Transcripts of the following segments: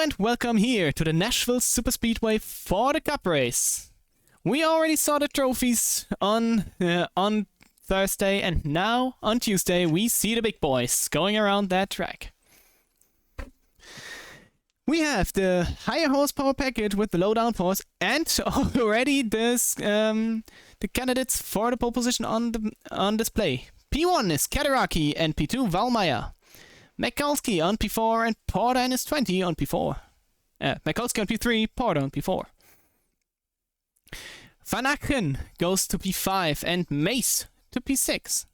and welcome here to the Nachville Superspeedway for the Cup race. We already saw the trophies on Thursday, and now on Tuesday we see the big boys going around that track. We have the higher horsepower package with the low downforce, and already this the candidates for the pole position on display. P1 is Kaderaki and P2 Valmeier. Mikulski on P4 and Porter and his 20 on P4. Mikulski on P3, Porter on P4. Van Aken goes to P5 and Mace to P6.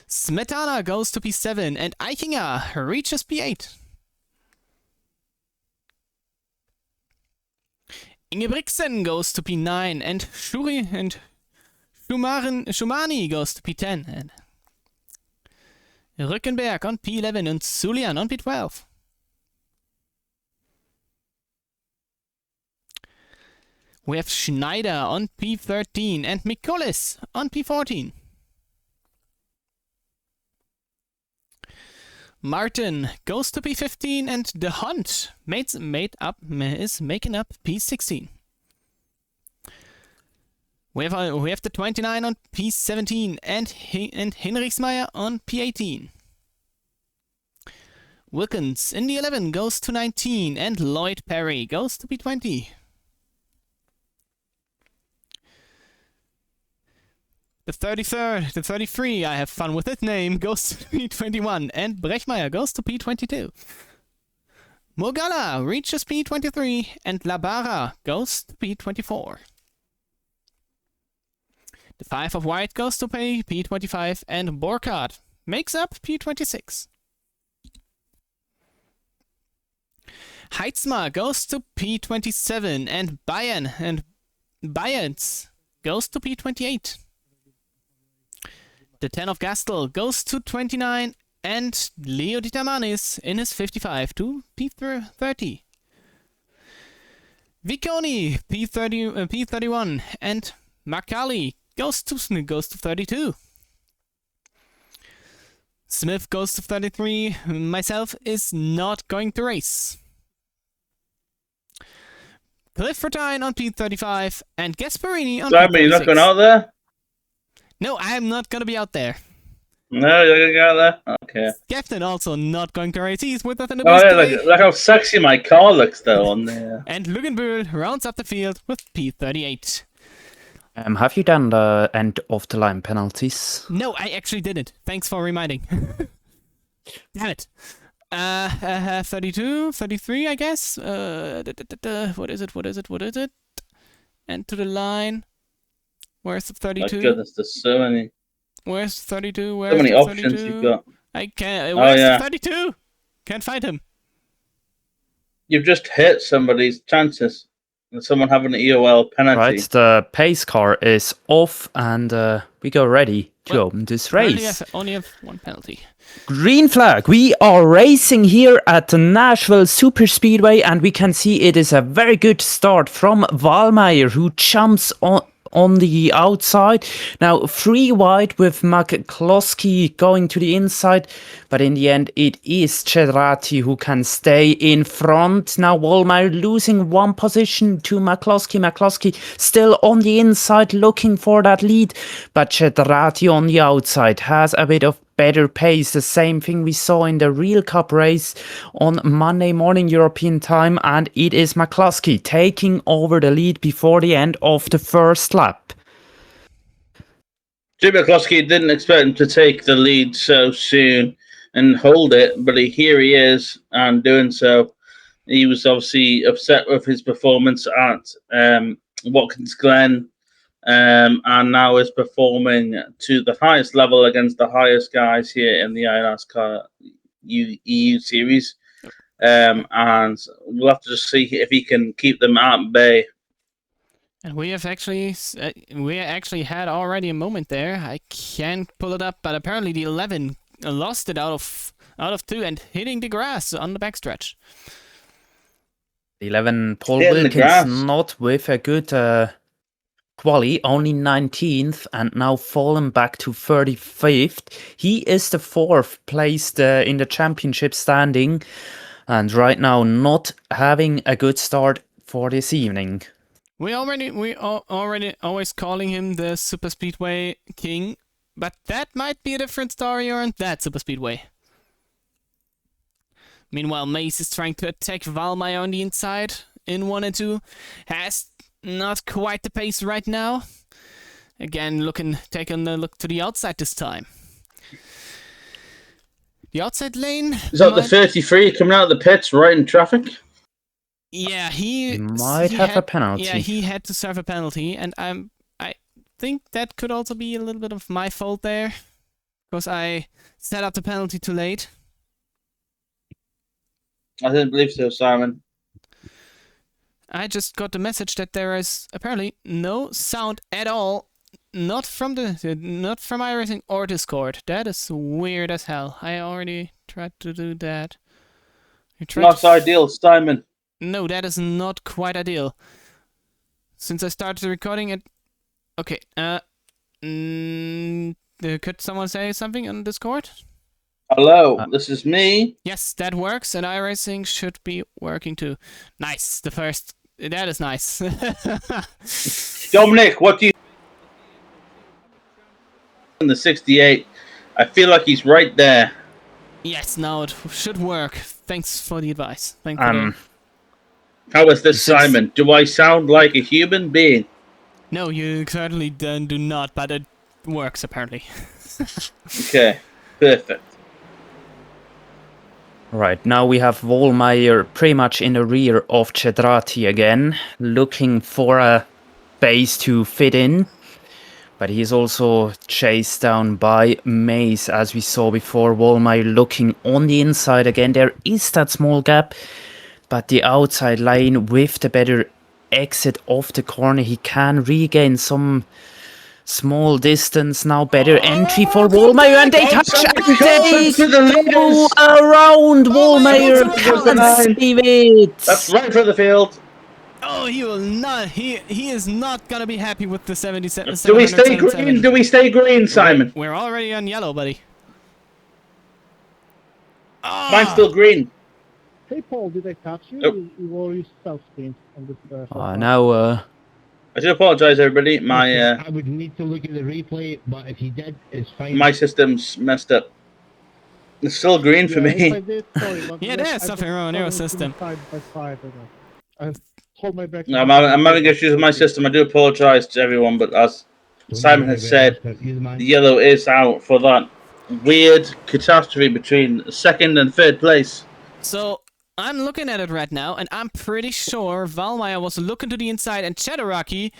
Smetana goes to P7 and Eichinger reaches P8. Ingebrigtsen goes to P9 and Schumani goes to P10. And Rückenberg on P11 and Sulian on P12. We have Schneider on P13 and Mikolis on P14. Martin goes to P15 and De Hunt is making up P16. We have the 29 on P17 and Hinrichsmeyer on P18. Wilkins in the 11 goes to 19 and Lloyd Perry goes to P20. The 33, I have fun with that name, goes to P21 and Brechmeier goes to P22. Mogala reaches P23 and Labara goes to P24. The 5 of white goes to P25 and Borkard makes up P26. Heitzma goes to P27 and Bayerns goes to P28. The 10 of Gastel goes to 29 and Leo Ditamanis in his 55 to P30. Viconi P31 and Makali goes to 32. Smith goes to 33. Myself is not going to race. Cliff Fortine on P35 and Gasparini on P36. You're not going out there? No, I'm not going to be out there. No, you're going to go out there? Okay. Captain also not going to race. He's with us in the boost today. Look how sexy my car looks though on there. And Lugenbühl rounds up the field with P38. Have you done the end of the line penalties? No, I actually didn't. Thanks for reminding. Damn it. 32, 33, I guess. What is it? And to the line. Where's the 32? My goodness, there's so many. Where's 32? Where's so many the options 32? you've got. I can't. Where's the 32? Can't find him. You've just hit somebody's chances. And someone having an EOL penalty. Right, the pace car is off and we go ready to open this race. Only have one penalty. Green flag. We are racing here at the Nashville Superspeedway and we can see it is a very good start from Valmeier, who jumps on the outside. Now 3 wide with McCloskey going to the inside, but in the end it is Cedrati who can stay in front. Now Valmeier losing 1 position to McCloskey. McCloskey still on the inside looking for that lead, but Cedrati on the outside has a bit of better pace. The same thing we saw in the Real Cup race on Monday morning European time, and it is McCloskey taking over the lead before the end of the first lap. Jim McCloskey didn't expect him to take the lead so soon and hold it, but here he is and doing so. He was obviously upset with his performance at Watkins Glen. And now is performing to the highest level against the highest guys here in the iNascar EU series. And we'll have to just see if he can keep them at bay. And we actually had already a moment there. I can't pull it up, but apparently the 11 lost it out of 2 and hitting the grass on the backstretch. 11 Paul Wilkins not with a good quali, only 19th, and now fallen back to 35th. He is the 4th placed in the championship standing, and right now not having a good start for this evening. We already always calling him the Superspeedway king, but that might be a different story on that Superspeedway. Meanwhile, Mace is trying to attack Valmeier on the inside in 1 and 2. Has not quite the pace right now. Again, taking a look to the outside this time. The outside lane. Is that the 33 coming out of the pits right in traffic? Yeah, He might have a penalty. Yeah, he had to serve a penalty, and I think that could also be a little bit of my fault there, because I set up the penalty too late. I didn't believe so, Simon. I just got the message that there is apparently no sound at all, not from iRacing or Discord. That is weird as hell. I already tried to do that. Not ideal, Simon. No, that is not quite ideal. Since I started recording it. Okay. Could someone say something on Discord? Hello, this is me. Yes, that works, and iRacing should be working too. Nice, the first. That is nice. Dominic, what do you in the 68? I feel like he's right there. Yes, now it should work. Thanks for the advice. How is this, Simon? Do I sound like a human being? No, you certainly do not, but it works apparently. Okay, perfect. Right, now we have Valmeier pretty much in the rear of Cedrati again, looking for a base to fit in. But he's also chased down by Mace, as we saw before. Valmeier looking on the inside again. There is that small gap, but the outside lane with the better exit of the corner, he can regain some small distance now. Better entry for Valmeier, and they touch and they go around Valmeier. Can't save it. That's right for the field. Oh, he will not. He is not gonna be happy with the 77. Do we stay green? Do we stay green, Simon? We're already on yellow, buddy. Oh. Mine's still green. Hey Paul, did I catch you? Nope. You wore your self spin on this. Now, I do apologise, everybody. My I would need to look at the replay, but if you did, it's fine. my system's messed up. It's still green for If I me. did, sorry, but Yeah, there's something wrong in your system. I told my back. I'm having issues with my system. I do apologise to everyone, but as Simon has said, the yellow is out for that weird catastrophe between second and third place. So I'm looking at it right now, and I'm pretty sure Valmeier was looking to the inside, and Cedrati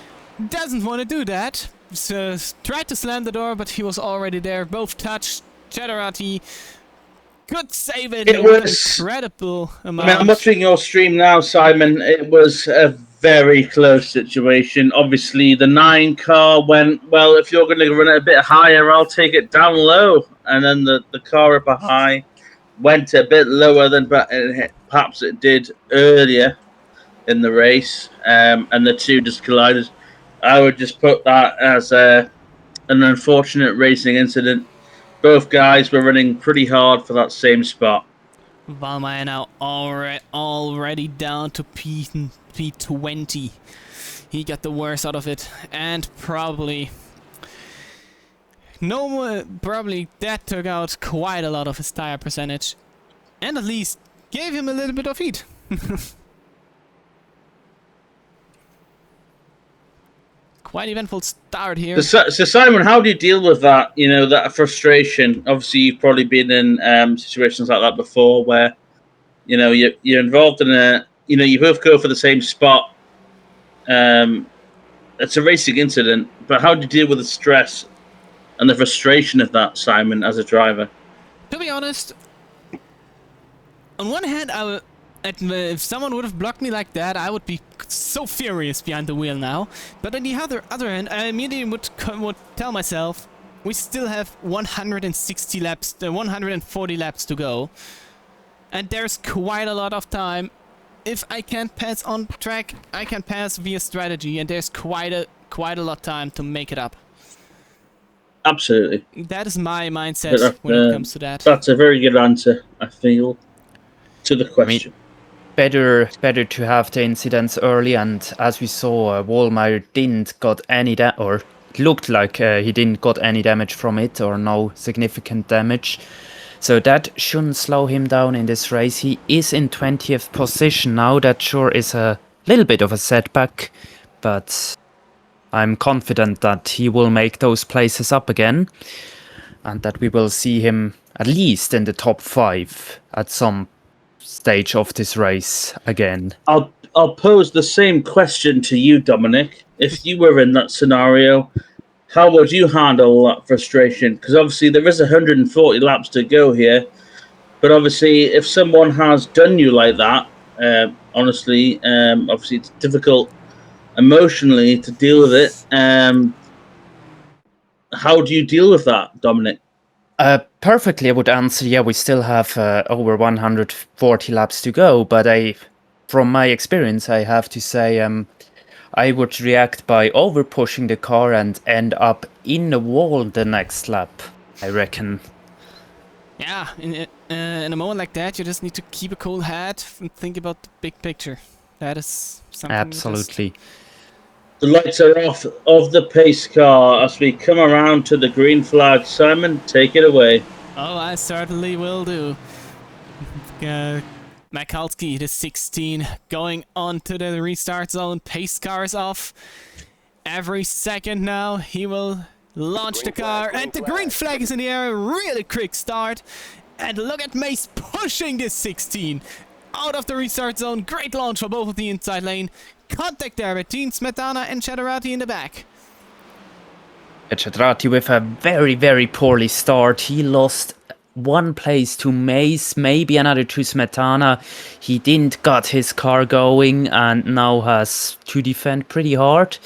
doesn't want to do that. So tried to slam the door, but he was already there. Both touched. Cedrati could save it. It was incredible amount. I mean, I'm watching your stream now, Simon. It was a very close situation. Obviously, the 9 car went, well, if you're going to run it a bit higher, I'll take it down low. And then the car up a high went a bit lower than perhaps it did earlier in the race. And the two just collided. I would just put that as an unfortunate racing incident. Both guys were running pretty hard for that same spot. Valmeier now already down to P20. He got the worst out of it, and probably that took out quite a lot of his tire percentage, and at least gave him a little bit of heat. Quite eventful start here. So Simon, how do you deal with that? You know, that frustration. Obviously, you've probably been in situations like that before, where you know you're involved in you both go for the same spot. It's a racing incident, but how do you deal with the stress and the frustration of that, Simon, as a driver? To be honest, on one hand, if someone would have blocked me like that, I would be so furious behind the wheel now. But on the other hand, I immediately would tell myself, we still have 140 laps to go, and there's quite a lot of time. If I can't pass on track, I can pass via strategy, and there's quite a quite a lot of time to make it up. Absolutely. That is my mindset But when it comes to that. That's a very good answer, I feel, to the question. Better to have the incidents early, and as we saw, Wallmeyer didn't got any or it looked like he didn't got any damage from it, or no significant damage. So that shouldn't slow him down in this race. He is in 20th position now. That sure is a little bit of a setback, but I'm confident that he will make those places up again, and that we will see him at least in the top 5 at some stage of this race again. I'll pose the same question to you, Dominic. If you were in that scenario, how would you handle that frustration? Because obviously there is 140 laps to go here, but obviously if someone has done you like that, honestly, obviously it's difficult emotionally to deal with it. How do you deal with that, Dominic? Perfectly, I would answer, yeah, we still have over 140 laps to go, but from my experience, I have to say, I would react by over pushing the car and end up in the wall the next lap, I reckon. Yeah, in a moment like that, you just need to keep a cool head and think about the big picture. That is something. Absolutely. The lights are off of the pace car as we come around to the green flag. Simon, take it away. Oh, I certainly will do. Michalski, the 16, going on to the restart zone. Pace car is off. Every second now, he will launch the car. And the green flag is in the air. Really quick start. And look at Mace pushing this 16 out of the restart zone. Great launch for both of the inside lane. Contact there between Smetana and Cheddarati in the back. Cheddarati with a very, very poorly start. He lost 1 place to Mace, maybe another to Smetana. He didn't got his car going and now has to defend pretty hard.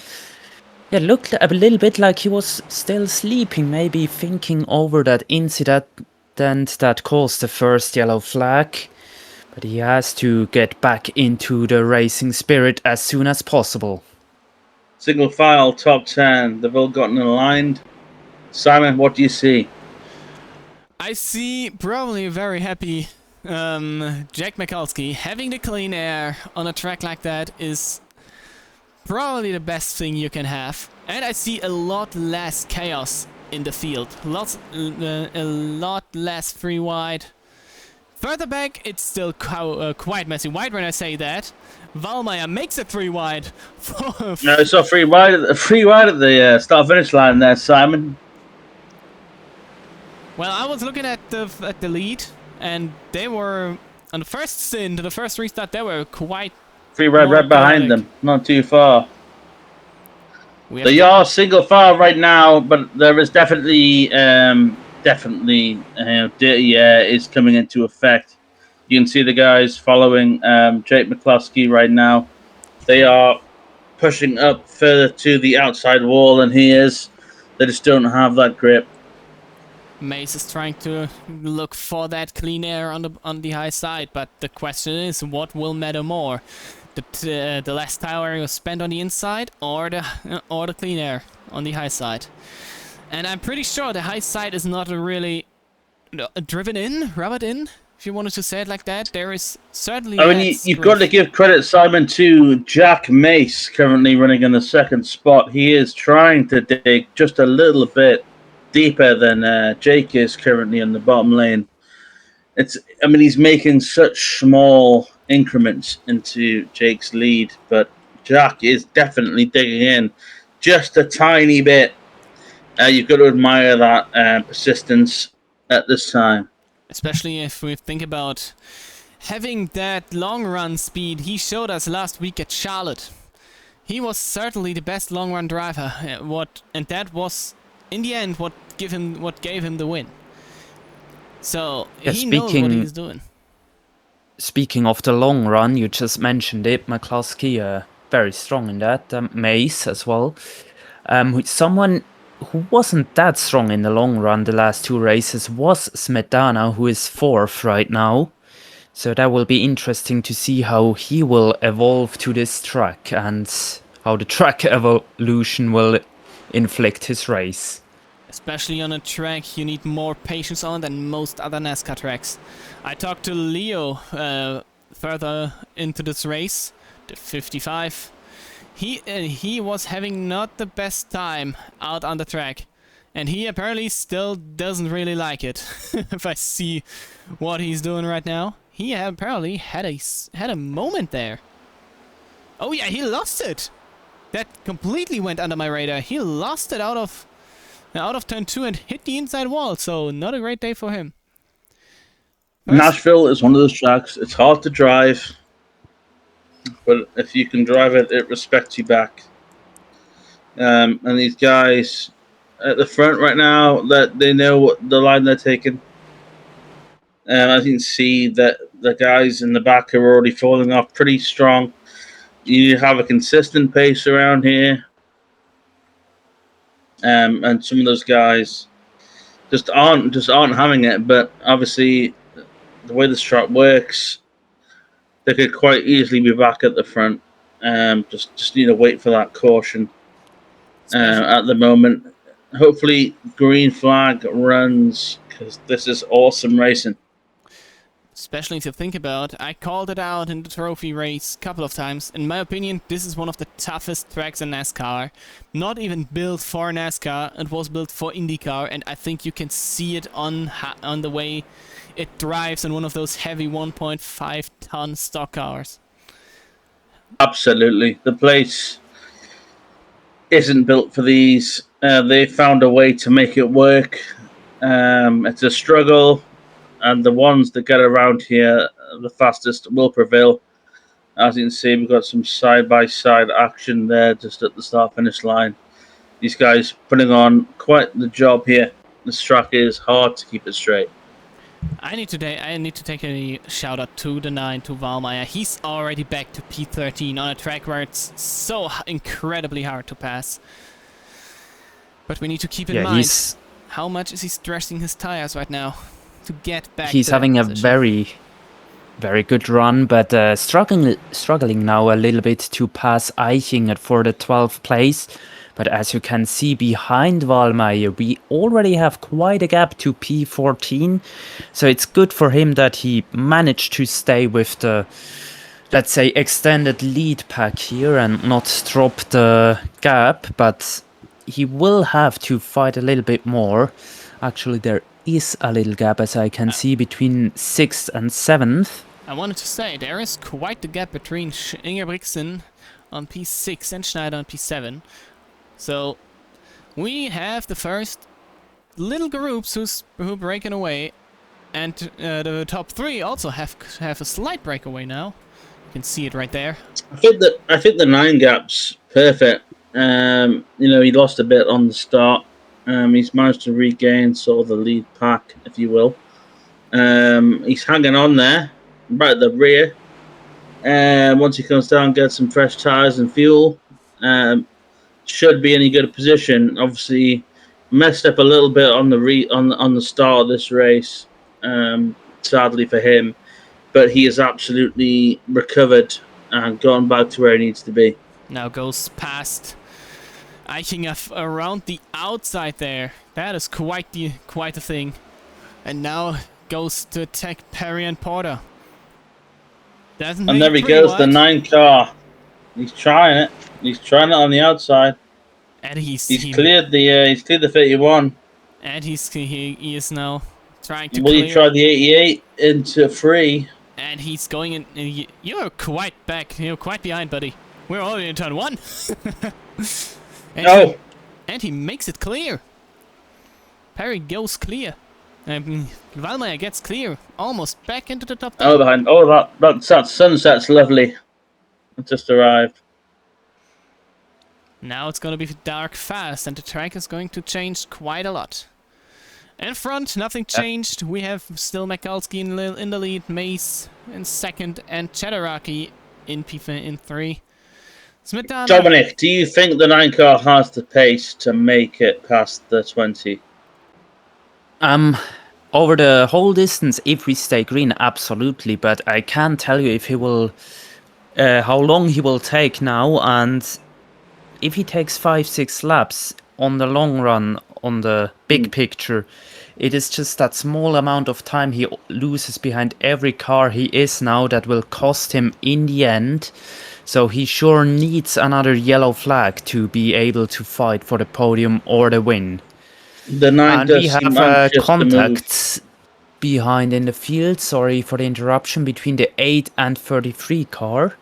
Yeah, looked a little bit like he was still sleeping, maybe thinking over that incident that caused the first yellow flag. But he has to get back into the racing spirit as soon as possible. Single file, top 10. They've all gotten aligned. Simon, what do you see? I see probably a very happy Jack Michalski. Having the clean air on a track like that is probably the best thing you can have. And I see a lot less chaos in the field. A lot less free wide. Further back, it's still quite messy wide when I say that. Wallmeyer makes it 3 wide. No, it's not free wide at the start-finish line there, Simon. Well, I was looking at the lead, and they were on the first stint, the first restart. They were quite Free ride right behind them, not too far. They to are single file right now, but there is definitely dirty air is coming into effect. You can see the guys following Jake McCluskey right now. They are pushing up further to the outside wall than he is. They just don't have that grip. Mace is trying to look for that clean air on the high side, but the question is, what will matter more? The less power you spend on the inside, or the clean air on the high side? And I'm pretty sure the high side is not really rubbered in, if you wanted to say it like that. There is certainly... I mean, you've got to give credit, Simon, to Jack Mace, currently running in the second spot. He is trying to dig just a little bit deeper than Jake is currently in the bottom lane. He's making such small increments into Jake's lead, but Jack is definitely digging in just a tiny bit. You've got to admire that persistence at this time. Especially if we think about having that long run speed he showed us last week at Charlotte. He was certainly the best long run driver. And that was in the end what gave him the win. So yeah, he knows what he's doing. Speaking of the long run, you just mentioned it. McCluskey, very strong in that. Mace as well. Someone who wasn't that strong in the long run the last 2 races was Smetana, who is 4th right now. So that will be interesting to see how he will evolve to this track. And how the track evolution will inflict his race. Especially on a track you need more patience on than most other NASCAR tracks. I talked to Leo further into this race, the 55. He was having not the best time out on the track, and he apparently still doesn't really like it. If I see what he's doing right now, he apparently had a moment there. Oh yeah, he lost it. That completely went under my radar. He lost it out of turn 2 and hit the inside wall. So not a great day for him. Nashville is one of those tracks. It's hard to drive, but if you can drive it, it respects you back. And these guys at the front right now, that they know what the line they're taking. I can see that the guys in the back are already falling off pretty strong. You have a consistent pace around here, and some of those guys just aren't having it. But obviously, the way this track works, they could quite easily be back at the front. Just need to wait for that caution. At the moment, hopefully, green flag runs because this is awesome racing. Especially if you think about, I called it out in the trophy race a couple of times. In my opinion, this is one of the toughest tracks in NASCAR. Not even built for NASCAR, it was built for IndyCar, and I think you can see it on the way it drives in one of those heavy 1.5 ton stock cars. Absolutely. The place isn't built for these. They found a way to make it work. It's a struggle. And the ones that get around here the fastest will prevail. As you can see, we've got some side-by-side action there just at the start-finish line. These guys putting on quite the job here. This track is hard to keep it straight. I need to take a shout-out to the 9, to Valmeyer. He's already back to P13 on a track where it's so incredibly hard to pass. But we need to keep in mind, how much is he stressing his tires right now? To get back. He's having a very, very good run, but struggling now a little bit to pass Highe for the 12th place. But as you can see behind Valmeyer, we already have quite a gap to P14. So it's good for him that he managed to stay with the, let's say, extended lead pack here and not drop the gap. But he will have to fight a little bit more. Actually, there is a little gap, as I can see, between 6th and 7th. I wanted to say, there is quite the gap between Ingebrigtsen on P6 and Schneider on P7. So, we have the first little groups who breaking away, and the top 3 also have a slight breakaway now. You can see it right there. I think the 9 gap's perfect. He lost a bit on the start. He's managed to regain sort of the lead pack, if you will. He's hanging on there, right at the rear. Once he comes down, gets some fresh tyres and fuel, should be in a good position. Obviously, messed up a little bit on the start of this race, sadly for him. But he has absolutely recovered and gone back to where he needs to be. Now goes past Highe around the outside there. That is quite a thing. And now goes to attack Perry and Porter. And there he goes, the 9 car. He's trying it. He's trying it on the outside. And he's cleared the 31. And he is now trying to clear. He tried the 88 into 3. And he's going in. You're quite back. You're quite behind, buddy. We're already in turn 1. And he makes it clear. Perry goes clear. Valmeyer gets clear. Almost back into the top 10. Oh, behind. Oh, that sunset's lovely. It just arrived. Now it's going to be dark fast, and the track is going to change quite a lot. In front, nothing changed. We have still Mikulski in the lead, Mace in 2nd, and Cheddaraki in 3. Smetana. Dominic, do you think the 9 car has the pace to make it past the 20? Over the whole distance, if we stay green, absolutely. But I can't tell you if he will, how long he will take now. And if he takes 5-6 laps on the long run, on the big picture, it is just that small amount of time he loses behind every car he is now that will cost him in the end. So he sure needs another yellow flag to be able to fight for the podium or the win. The 9 And we does seem have anxious to move. contacts behind in the field. Sorry for the interruption, between the 8 and 33 car.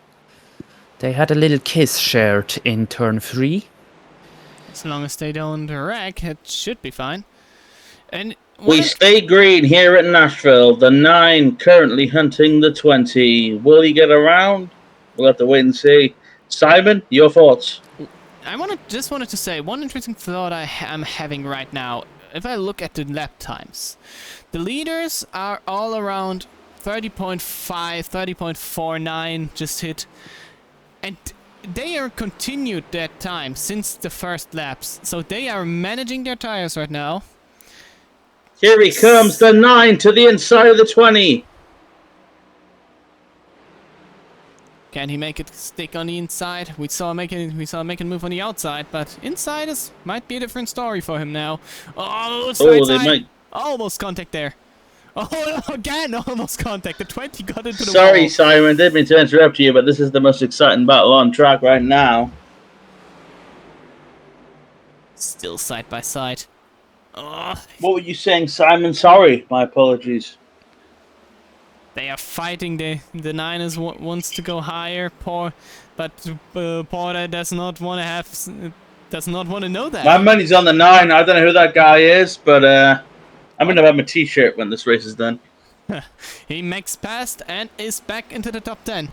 They had a little kiss shared in turn 3. As long as they don't wreck, it should be fine. And We stay green here at Nashville. The 9 currently hunting the 20. Will he get around? We'll have to wait and see. Simon, your thoughts? I just wanted to say one interesting thought am having right now. If I look at the lap times, the leaders are all around 30.5, 30.49 just hit, and they are continued that time since the first laps. So they are managing their tires right now. Here he comes, the 9 to the inside of the 20. Can he make it stick on the inside? We saw him make a move on the outside, but inside might be a different story for him now. Oh, Oh, they might. Almost contact there. Oh, again, almost contact. The 20 got into the Sorry, wall. Simon, didn't mean to interrupt you, but this is the most exciting battle on track right now. Still side by side. Oh, What were you saying, Simon? Sorry, my apologies. they are fighting. The 9 wants to go higher, but Porter does not want to know that. My money's on the 9. I don't know who that guy is, but I'm going to have my t-shirt when this race is done. He makes past and is back into the top 10.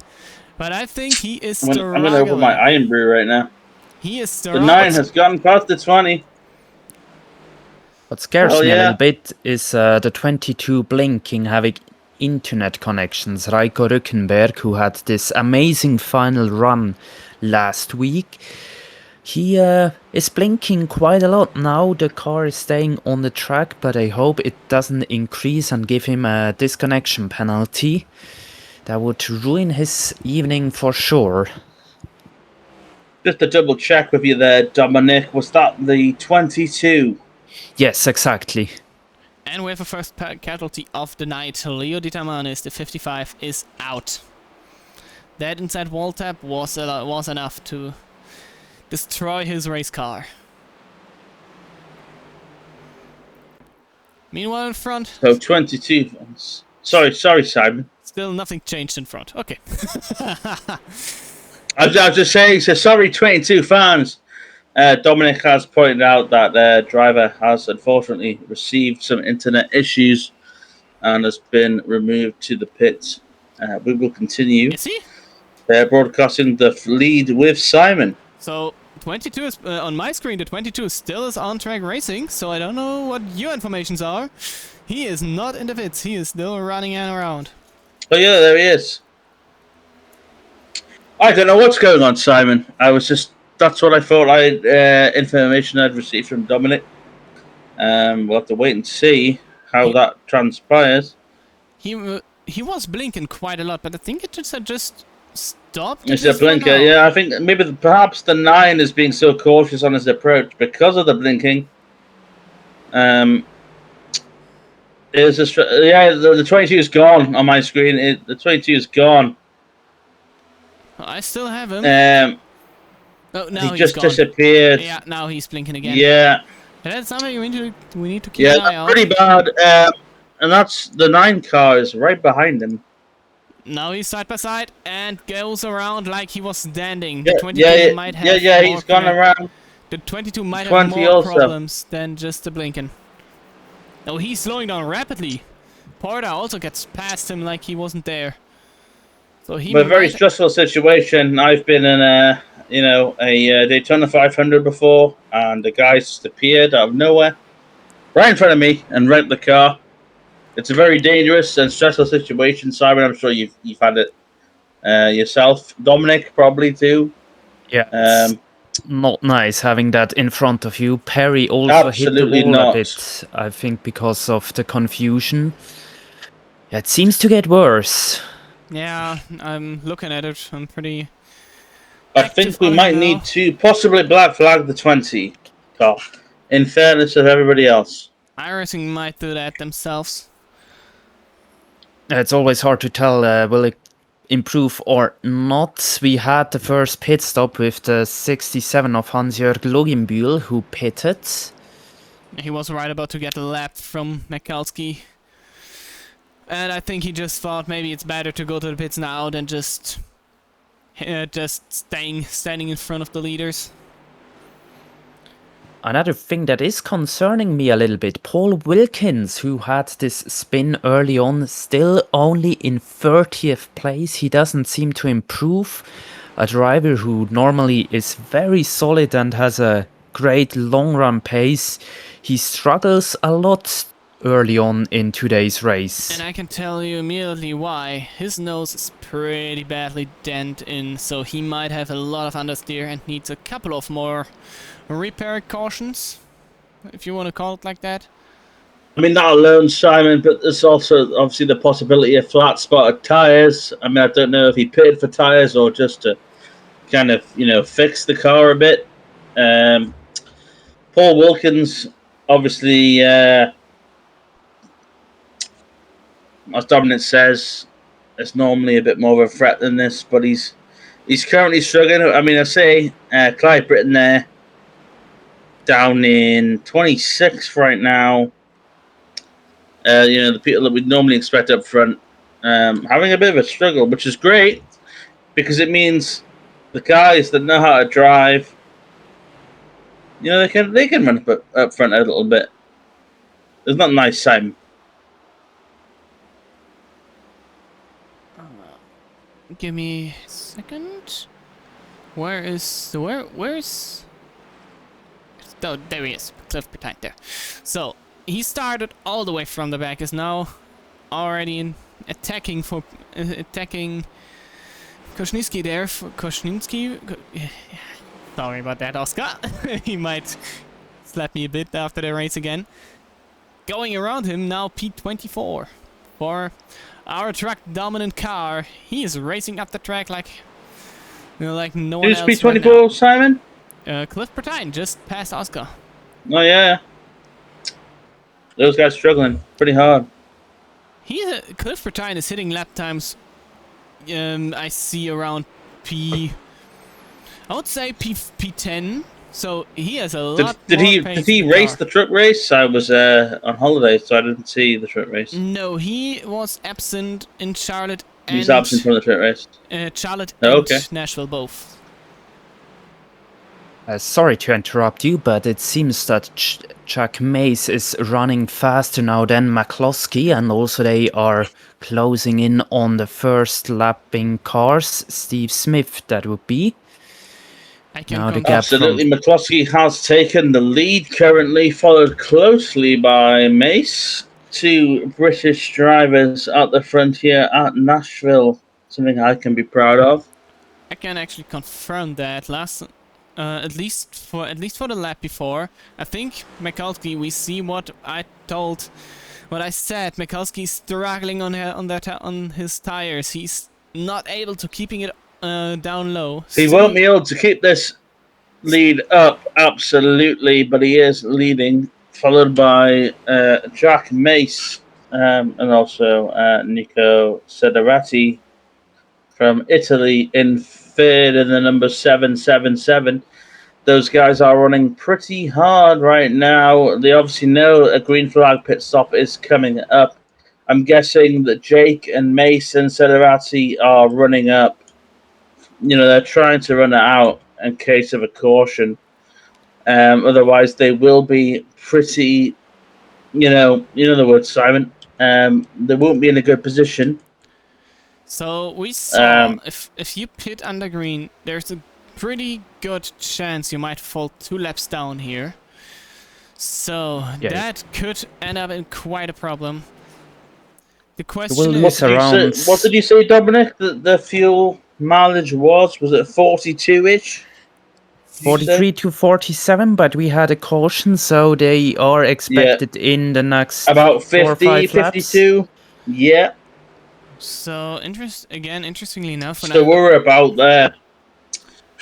But I think he is I'm struggling. going to open my iron brew right now. He is The struggling. 9 has gotten past the 20. What scares Oh, me a yeah. little bit is the 22 blinking, having internet connections. Reiko Rückenberg, who had this amazing final run last week, he is blinking quite a lot now. The car is staying on the track, but I hope it doesn't increase and give him a disconnection penalty. That would ruin his evening for sure. Just to double check with you there, Dominic, was that the 22? Yes, exactly. And we have a first casualty of the night. Leo Di Tamanis, the 55, is out. That inside wall tap was enough to destroy his race car. Meanwhile in front, So 22. Sorry, Simon. still nothing changed in front. Okay. I was just saying, so sorry, 22 fans. Dominic has pointed out that the driver has unfortunately received some internet issues and has been removed to the pit. We will continue Is he? broadcasting the lead with Simon. So 22 is on my screen. The 22 still is on track racing. So I don't know what your informations are. He is not in the pits. He is still running around. Oh yeah, there he is. I don't know what's going on, Simon. That's what I thought information I'd received from Dominic. We'll have to wait and see how that transpires. He was blinking quite a lot, but I think it just stopped. It's a blinker, yeah. I think perhaps the 9 is being so cautious on his approach because of the blinking. The 22 is gone on my screen. The 22 is gone. I still have him. Oh, now He just gone. disappeared. Yeah, now he's blinking again. Yeah. And that's something we need to keep an eye Yeah, on. pretty bad. And that's the 9 car is right behind him. Now he's side by side and goes around like he was standing. Yeah, The 22 might have more he's gone around. The 22 might have 20 more also. problems than just the blinking. Oh, he's slowing down rapidly. Porter also gets past him like he wasn't there. So he But a very might- stressful situation. I've been in a Daytona 500 before, and the guy just appeared out of nowhere, right in front of me, and wrecked the car. It's a very dangerous and stressful situation, Simon. I'm sure you've had it yourself. Dominic probably too. Yeah, it's not nice having that in front of you. Perry also Absolutely hit the wall not. a bit, I think, because of the confusion. Yeah, it seems to get worse. Yeah, I'm looking at it. I'm pretty... I think we might need to possibly black flag the 20 car, in fairness of everybody else. iRacing might do that themselves. It's always hard to tell will it improve or not. We had the first pit stop with the 67 of Hans-Jörg Loginbühl, who pitted. He was right about to get lapped from Mikulski. And I think he just thought maybe it's better to go to the pits now than just standing in front of the leaders. Another thing that is concerning me a little bit, Paul Wilkins, who had this spin early on, still only in 30th place. He doesn't seem to improve. A driver who normally is very solid and has a great long run pace, he struggles a lot early on in today's race. And I can tell you immediately why. His nose is pretty badly dented in, so he might have a lot of understeer and needs a couple of more repair cautions, if you want to call it like that. I mean, not alone, Simon, but there's also obviously the possibility of flat spotted tyres. I mean, I don't know if he paid for tyres or just to kind of, fix the car a bit. Paul Wilkins, obviously, as Dominic says, is normally a bit more of a threat than this, but he's currently struggling. I mean, I say Clive Britton there, down in 26th right now. The people that we'd normally expect up front having a bit of a struggle, which is great because it means the guys that know how to drive, they can run up front a little bit. It's not nice, Simon. Give me a second. Where's oh, there he is, Cliff behind there. So he started all the way from the back, is now already attacking Kośnicki there. Kośnicki, sorry about that, Oscar. He might slap me a bit after the race again. Going around him now, P24 for our track dominant car. He is racing up the track like no one else. Who's P24, right, Simon? Cliff Bertine, just past Oscar. Oh yeah, those guys struggling pretty hard. Cliff Bertine is hitting lap times. I see around I would say P10. So he has a lot. Did he race the truck race? I was on holiday, so I didn't see the truck race. No, he was absent in Charlotte. He was absent from the truck race. Charlotte and Nashville both. Sorry to interrupt you, but it seems that Chuck Mace is running faster now than McCloskey, and also they are closing in on the first lapping cars. Steve Smith, that would be. Absolutely, McCloskey has taken the lead currently, followed closely by Mace. Two British drivers at the front here at Nashville. Something I can be proud of. I can actually confirm that at least for the lap before. I think Mikulski, we see what I said. Mikulski's struggling on his tires. He's not able to keeping it down low. He won't be able to keep this lead up, absolutely, but he is leading, followed by Jack Mace and also Nico Sederati from Italy in third in the number 777. Those guys are running pretty hard right now. They obviously know a green flag pit stop is coming up. I'm guessing that Jake and Mace and Sederati are running up. They're trying to run it out in case of a caution. Otherwise, they will be pretty, the word, Simon. They won't be in a good position. So we saw if you pit under green, there's a pretty good chance you might fall 2 laps down here. So that could end up in quite a problem. The question is, what did you say, Dominic? The fuel mileage was it 42-ish? 43 to 47, but we had a caution, so they are expected in the next about 50, 4 or 5 52. Laps. Yeah. So interestingly enough, so we're about there.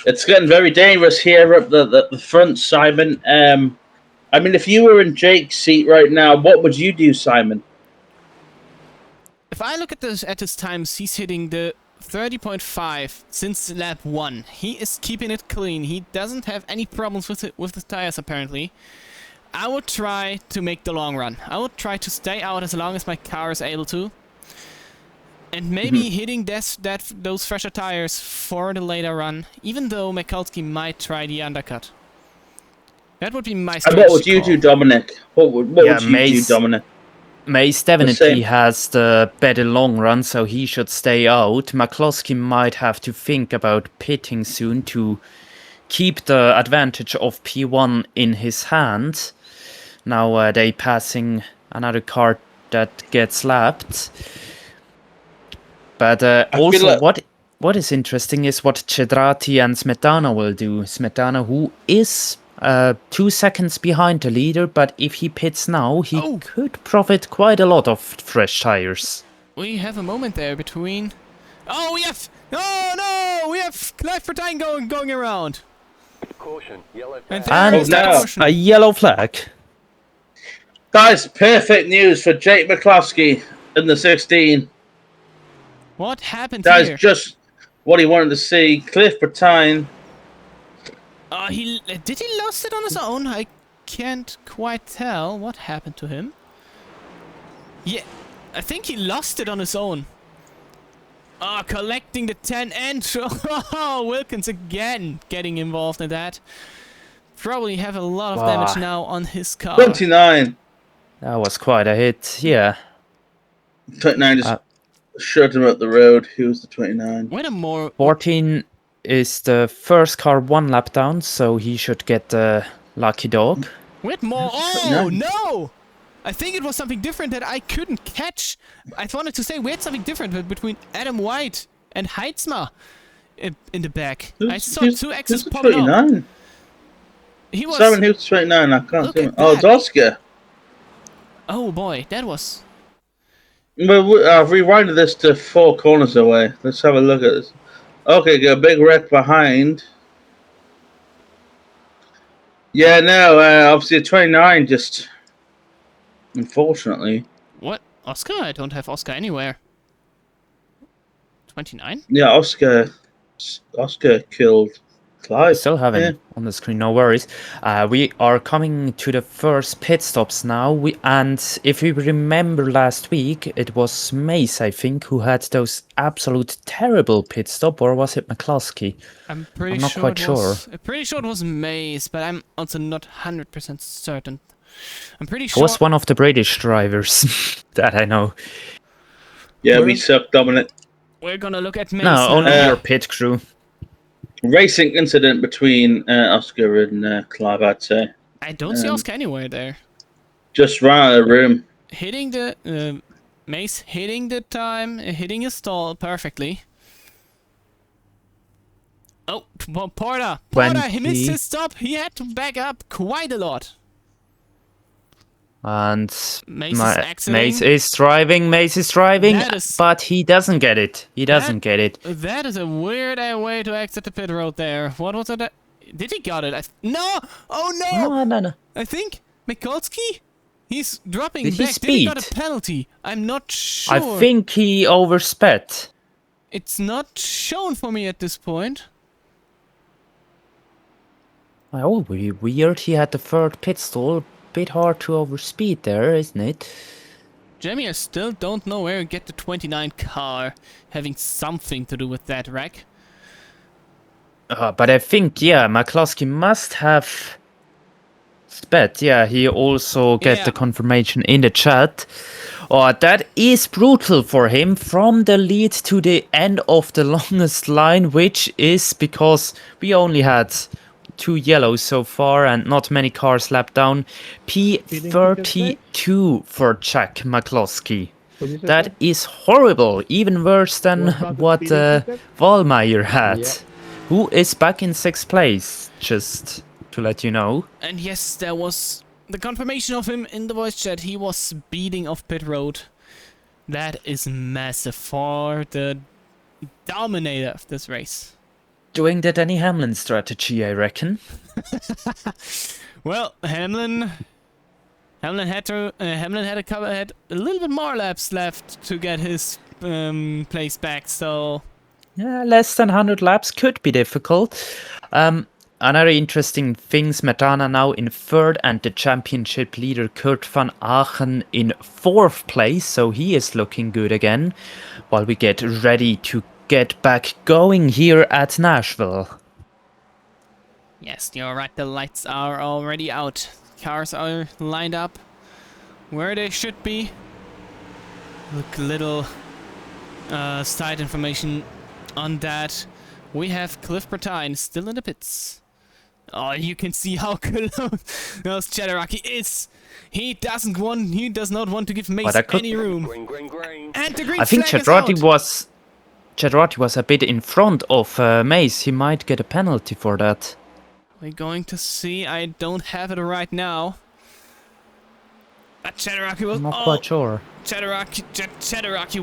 It's getting very dangerous here up the front, Simon. I mean, if you were in Jake's seat right now, what would you do, Simon? If I look at his times, he's hitting the 30.5 since lap 1. He is keeping it clean. He doesn't have any problems with the tires, apparently. I would try to make the long run. I would try to stay out as long as my car is able to. And maybe hitting those fresher tires for the later run, even though Mikulski might try the undercut. That would be my strategy. And what would you do, Dominic? What would you do, Dominic? Mace definitely has the better long run, so he should stay out. McCloskey might have to think about pitting soon to keep the advantage of P1 in his hand. Now they passing another car that gets lapped. But also, what is interesting is what Cedrati and Smetana will do. Smetana, who is 2 seconds behind the leader, but if he pits now, he could profit quite a lot of fresh tires. We have a moment there between... Oh, we have... Oh, no! We have Clive Bertine going around. Caution, yellow And flag. there is the caution. A yellow flag. Guys, perfect news for Jake McCloskey in the 16. What happened That here? is just what he wanted to see. Cliff Bertine. Did he lost it on his own? I can't quite tell what happened to him. Yeah, I think he lost it on his own. Collecting the 10 and Wilkins again getting involved in that. Probably have a lot of damage now on his car. 29. That was quite a hit, yeah. 29 just shut him up the road. He was the 29. Wait a more. 14 is the first car 1 lap down, so he should get the lucky dog. Wait more. Oh, no! I think it was something different that I couldn't catch. I wanted to say we had something different between Adam White and Heitzma in the back. I saw 2 X's popping up. 29? He was... Simon, who's 29? I can't Look see at him. Oh, it's that. Oscar. Oh boy, that was... Well, I've rewinded this to 4 corners away. Let's have a look at this. Okay, got a big wreck behind. Yeah, no, obviously 29 just... Unfortunately. What? Oscar? I don't have Oscar anywhere. 29? Yeah, Oscar killed Clive. Still have him on the screen, no worries. We are coming to the first pit stops now. And if we remember last week, it was Mace, I think, who had those absolute terrible pit stop, or was it McCloskey? I'm not quite sure. I'm pretty sure it was Mace, but I'm also not 100% certain. I'm pretty sure... It was one of the British drivers that I know. Yeah, we suck, Dominic. We're gonna look at Mace No, now. only your pit crew. Racing incident between Oscar and Clive, I'd say. I don't see Oscar anywhere there. Just ran out of the room. Hitting the... Mace hitting the time, hitting his stall perfectly. Oh, Porter! Porter, he missed his stop! He had to back up quite a lot. And Mace is driving, That is- but he doesn't get it. He doesn't get it. That is a weird way to exit the pit road there. What was it? Did he got it? No! Oh no! No. I think Mikulski? He's dropping Did he back. Did he got speed? a penalty? I'm not sure. I think he oversped. It's not shown for me at this point. Oh, weird. He had the third pit stall. Bit hard to overspeed there, isn't it? Jamie, I still don't know where you get the 29 car having something to do with that wreck. But I think, yeah, McCloskey must have sped. Yeah, he also get the confirmation in the chat. Oh, that is brutal for him, from the lead to the end of the longest line, which is because we only had 2 yellows so far and not many cars lapped down. P32 for Jack McCloskey. That is horrible, even worse than what Wallmeyer had, who is back in 6th place, just to let you know. And yes, there was the confirmation of him in the voice chat. He was speeding off pit road. That is massive for the dominator of this race. doing the Danny Hamlin strategy, I reckon. Well, Hamlin had a little bit more laps left to get his place back. So Yeah, less than 100 laps could be difficult. Another interesting thing, Smetana now in 3rd and the championship leader Kurt van Aachen in 4th place, so he is looking good again, while we get ready to get back going here at Nashville. yes, you're right. The lights are already out. Cars are lined up where they should be. Look, little side information on that. We have Cliff Bertine still in the pits. Oh, you can see how close Cheddaraki is. He does not want to give Mace any room. Green, green, green. And the green I think flag is out. Cheddarati was a bit in front of Mace. He might get a penalty for that. We're going to see. I don't have it right now. But Cheddaraki was I'm not quite sure. Cheddaraki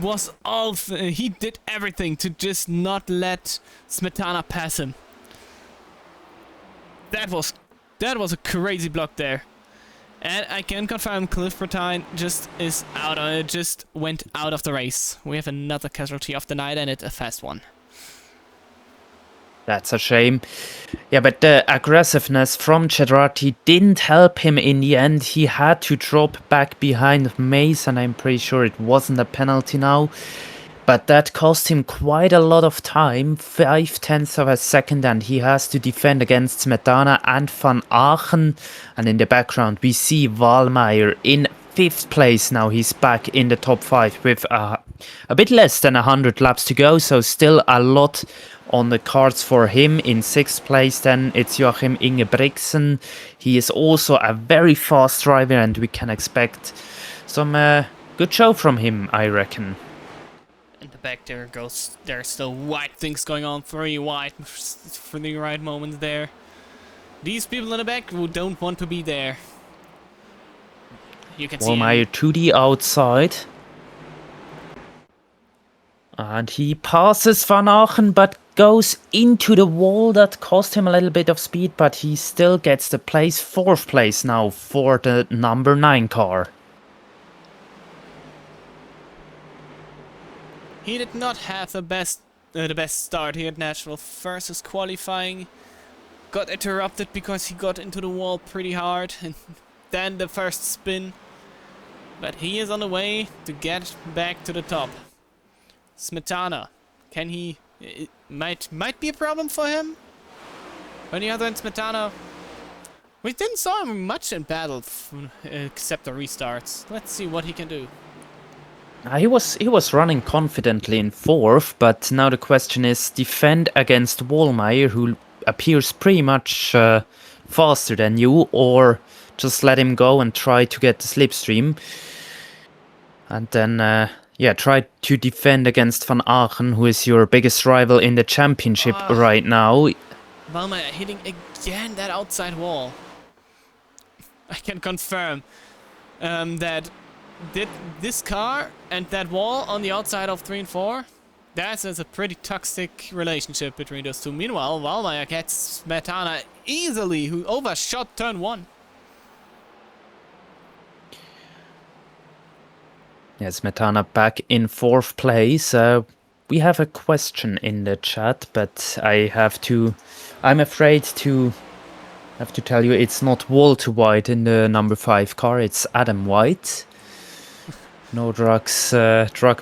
was all. He did everything to just not let Smetana pass him. That was a crazy block there, and I can confirm Cliff Bertine just went out of the race. We have another casualty of the night, and it's a fast one. That's a shame. Yeah, but the aggressiveness from Cheddarati didn't help him in the end. He had to drop back behind Mace, and I'm pretty sure it wasn't a penalty now. But that cost him quite a lot of time, 0.5 of a second, and he has to defend against Smetana and Van Aachen. And in the background, we see Wallmeyer in 5th place now. He's back in the top 5 with a bit less than 100 laps to go, so still a lot on the cards for him. In 6th place then it's Joachim Ingebrigtsen. He is also a very fast driver, and we can expect some good show from him, I reckon. In the back there's still white things going on, 3 white for the right moments there. These people in the back who don't want to be there. You can see Wallmeyer to the outside. And he passes Van Aachen, but goes into the wall. That cost him a little bit of speed, but he still gets the place, 4th place now for the number 9 car. He did not have the best start here at Nashville. First his qualifying got interrupted because he got into the wall pretty hard, and then the first spin. But he is on the way to get back to the top. Smetana, can he? It might be a problem for him. On the other hand, Smetana, we didn't saw him much in battle except the restarts. Let's see what he can do. He was running confidently in 4th, but now the question is defend against Wallmeyer, who appears pretty much faster than you, or just let him go and try to get the slipstream. And then, try to defend against Van Aachen, who is your biggest rival in the championship right now. Wallmeyer hitting again that outside wall. I can confirm that this car and that wall on the outside of 3 and 4, that is a pretty toxic relationship between those two. Meanwhile, Wallmeyer gets Smetana easily, who overshot turn 1. Yes, Smetana back in 4th place. We have a question in the chat, but I'm afraid to have to tell you it's not Walter White in the number 5 car, it's Adam White. No drug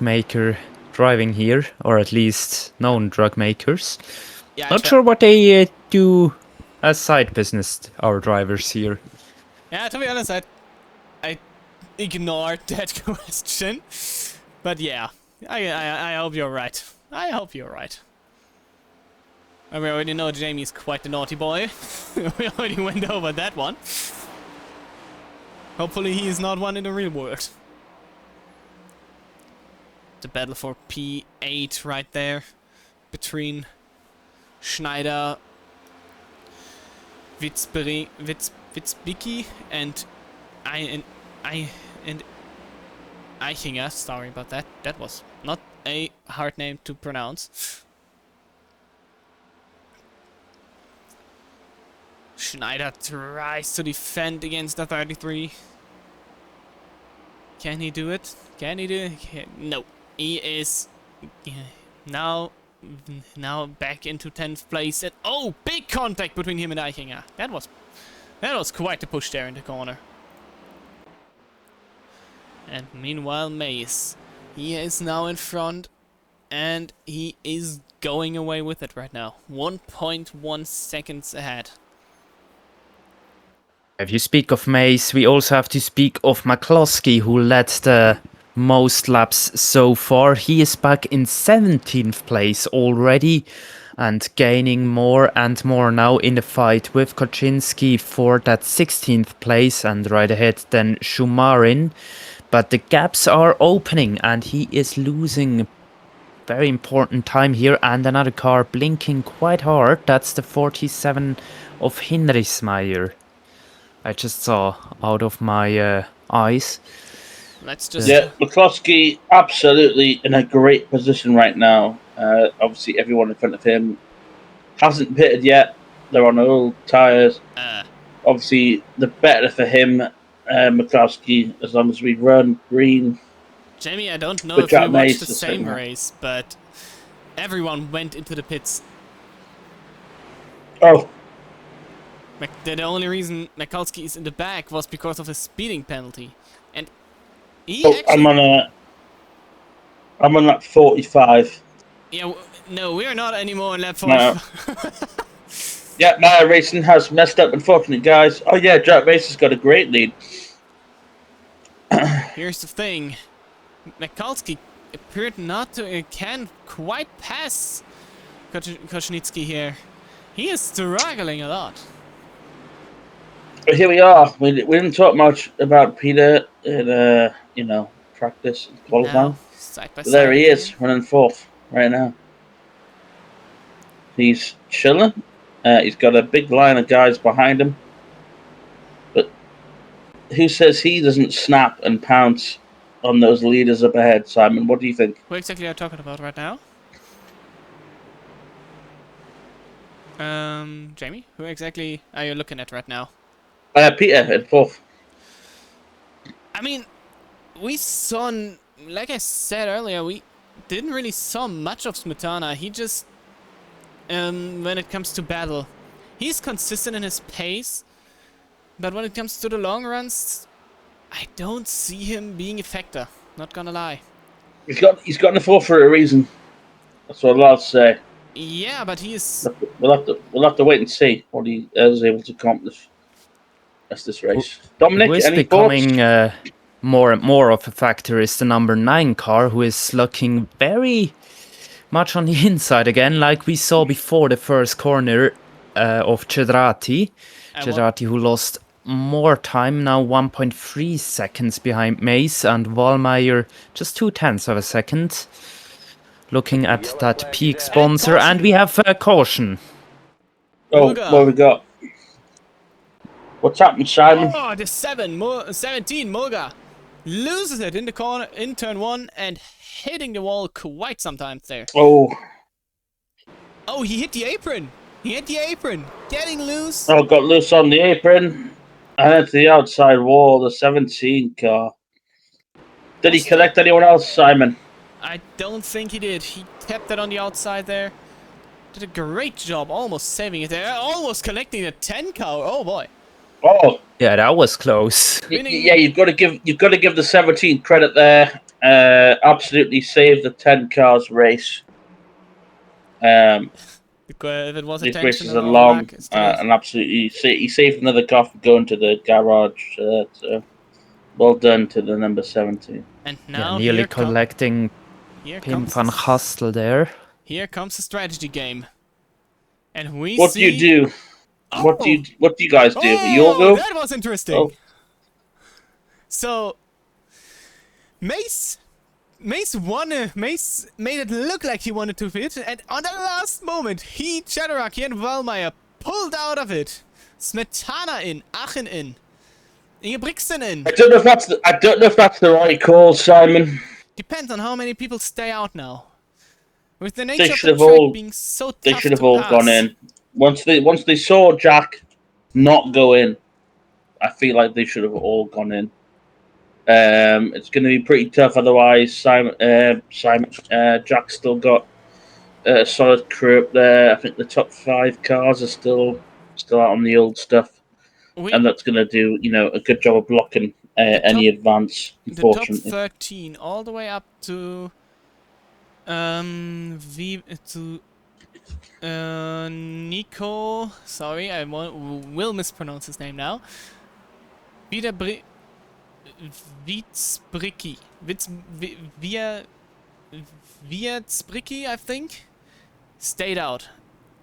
maker driving here, or at least known drug makers. Yeah, Not sure what they do as side business, our drivers here. Yeah, to be honest, I ignored that question. But yeah, I hope you're right. I hope you're right. We already know Jamie's quite the naughty boy. We already went over that one. Hopefully he is not one in the real world. The battle for P8 right there between Schneider, Witzbicki and Eichinger. Sorry about that. That was not a hard name to pronounce. Schneider tries to defend against the 33. Can he do it? Can he do it? No. He is now back into 10th place. And oh, big contact between him and Eichinger. That was quite a push there in the corner. And meanwhile, Mace, he is now in front, and he is going away with it right now. 1.1 seconds ahead. If you speak of Mace, we also have to speak of McCloskey, who led the most laps so far. He is back in 17th place already and gaining more and more now in the fight with Koczynski for that 16th place, and right ahead then Shumarin. But the gaps are opening and he is losing very important time here, and another car blinking quite hard. That's the 47 of Hinrichsmeyer. I just saw out of my eyes. Let's just... Yeah, McCloskey absolutely in a great position right now. Obviously, everyone in front of him hasn't pitted yet. They're on old tyres. Obviously, the better for him, McCloskey, as long as we run green. Jamie, I don't know Good if job, you watched Mace, the the same second race, but everyone went into the pits. Oh, The only reason Mikulski is in the back was because of a speeding penalty. And he actually... I'm on lap 45. Yeah, no, we're not anymore in lap 4. No. Yeah, iRacing has messed up, unfortunately, guys. Oh yeah, Jack Mace has got a great lead. Here's the thing. Mikulski appeared not to can quite pass Koczynski here. He is struggling a lot. But here we are. We didn't talk much about Peter in practice and qualifying. Now, side by But there side he again. is, running fourth right now. He's chilling. He's got a big line of guys behind him. But who says he doesn't snap and pounce on those leaders up ahead, Simon? What do you think? Who exactly are you talking about right now? Jamie, who exactly are you looking at right now? Peter at fourth. I mean, we saw, like I said earlier, we didn't really saw much of Smetana. He just, when it comes to battle, he's consistent in his pace, but when it comes to the long runs, I don't see him being a factor. Not gonna lie. He's got in the fourth for a reason. That's what I'll say. Yeah, but he is... We'll have to wait and see what he is able to accomplish. That's this race. Dominic, Who is any becoming thoughts? more and more of a factor is the number 9 car, who is looking very much on the inside again, like we saw before the first corner of Cedrati. Cedrati, who lost more time, now 1.3 seconds behind Mace, and Wallmeyer just 0.2 of a second. Looking at that peak sponsor, and we have caution. Oh, what have we got? What's happened, Simon? Oh, the 17 Mulga loses it in the corner in turn 1 and hitting the wall quite sometimes there. Oh, he hit the apron. Getting loose. oh, got loose on the apron and into the outside wall. The 17 car. Did he collect anyone else, Simon? I don't think he did. He kept it on the outside there. Did a great job, almost saving it there. Almost collecting a 10 car. Oh boy. Oh, Yeah, that was close. yeah. You've got to give the 17 credit there. Absolutely saved the 10 cars race. If it was These attention races or are all long luck, it's still is. and absolutely he saved another car from going to the garage. So well done to the number 17. And Yeah, now nearly collecting Pim van Gastel there. Here comes the strategy game. And we What see... do you do? Oh! What do you guys do? You'll Oh, go. that was interesting. Oh. So, Mace made it look like he wanted to fit, and on the last moment, Cedrati and Wallmeyer pulled out of it. Smetana in, Aachen in, Ingebrigtsen in. I don't know if that's the right call, Simon. Depends on how many people stay out now. With the They nature of should the have track all. being so tough They should have to all pass. gone in once they saw Jack not go in. I feel like they should have all gone in. It's going to be pretty tough otherwise. Jack's still got a solid crew up there. I think the top 5 cars are still out on the old stuff, and that's going to do a good job of blocking any advance. The top Unfortunately, 13 all the way up to Nico. Sorry, I will mispronounce his name now. Witzbricki, I think, stayed out.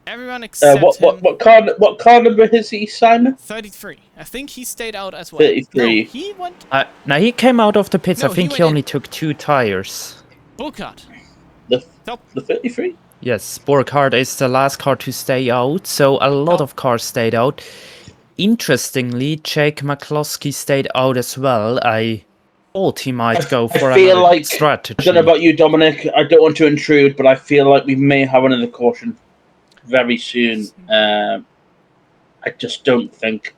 Everyone except him. What car number is he, Simon? 33. I think he stayed out as well. 33. No, he went. Now he came out of the pits. No, I think he he went only in. took 2 tires. Burkhardt. The Top. 33. Yes, Burkhardt is the last car to stay out, so a lot of cars stayed out. Interestingly, Jake McCloskey stayed out as well. I thought he might go for another strategy. I don't know about you, Dominic. I don't want to intrude, but I feel like we may have another caution very soon. I just don't think.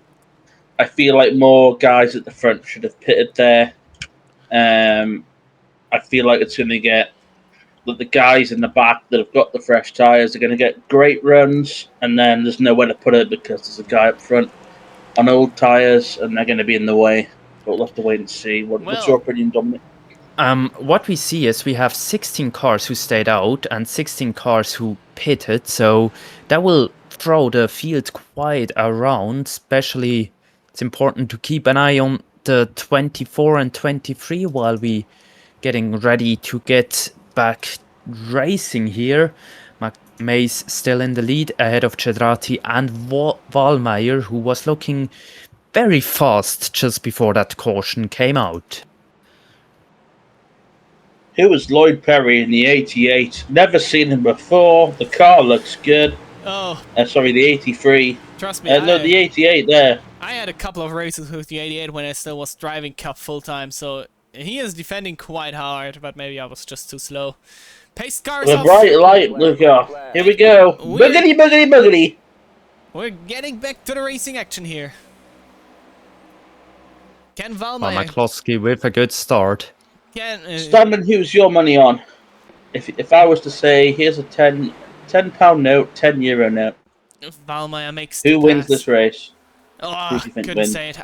I feel like more guys at the front should have pitted there. I feel like it's going to get that the guys in the back that have got the fresh tyres are going to get great runs, and then there's nowhere to put it because there's a guy up front on old tyres, and they're going to be in the way. But we'll have to wait and see. What's your opinion, Dominic? What we see is we have 16 cars who stayed out and 16 cars who pitted, so that will throw the field quite around. Especially, it's important to keep an eye on the 24 and 23 while we getting ready to get back racing here. Mays still in the lead ahead of Cedrati and Wallmeyer, who was looking very fast just before that caution came out. Who was Lloyd Perry in the 88? Never seen him before. The car looks good. Oh. Sorry, the 83. Trust me. No, the 88 there. I had a couple of races with the 88 when I still was driving Cup full time, so he is defending quite hard, but maybe I was just too slow. Pace cars The bright light, look off. Here we go. Boogity, boogity, boogity. We're getting back to the racing action here. Ken Wallmeyer. McCloskey with a good start. Standard, who's your money on? If I was to say, here's a £10 note, €10 note. If Wallmeyer makes who wins this race? Oh, couldn't say it.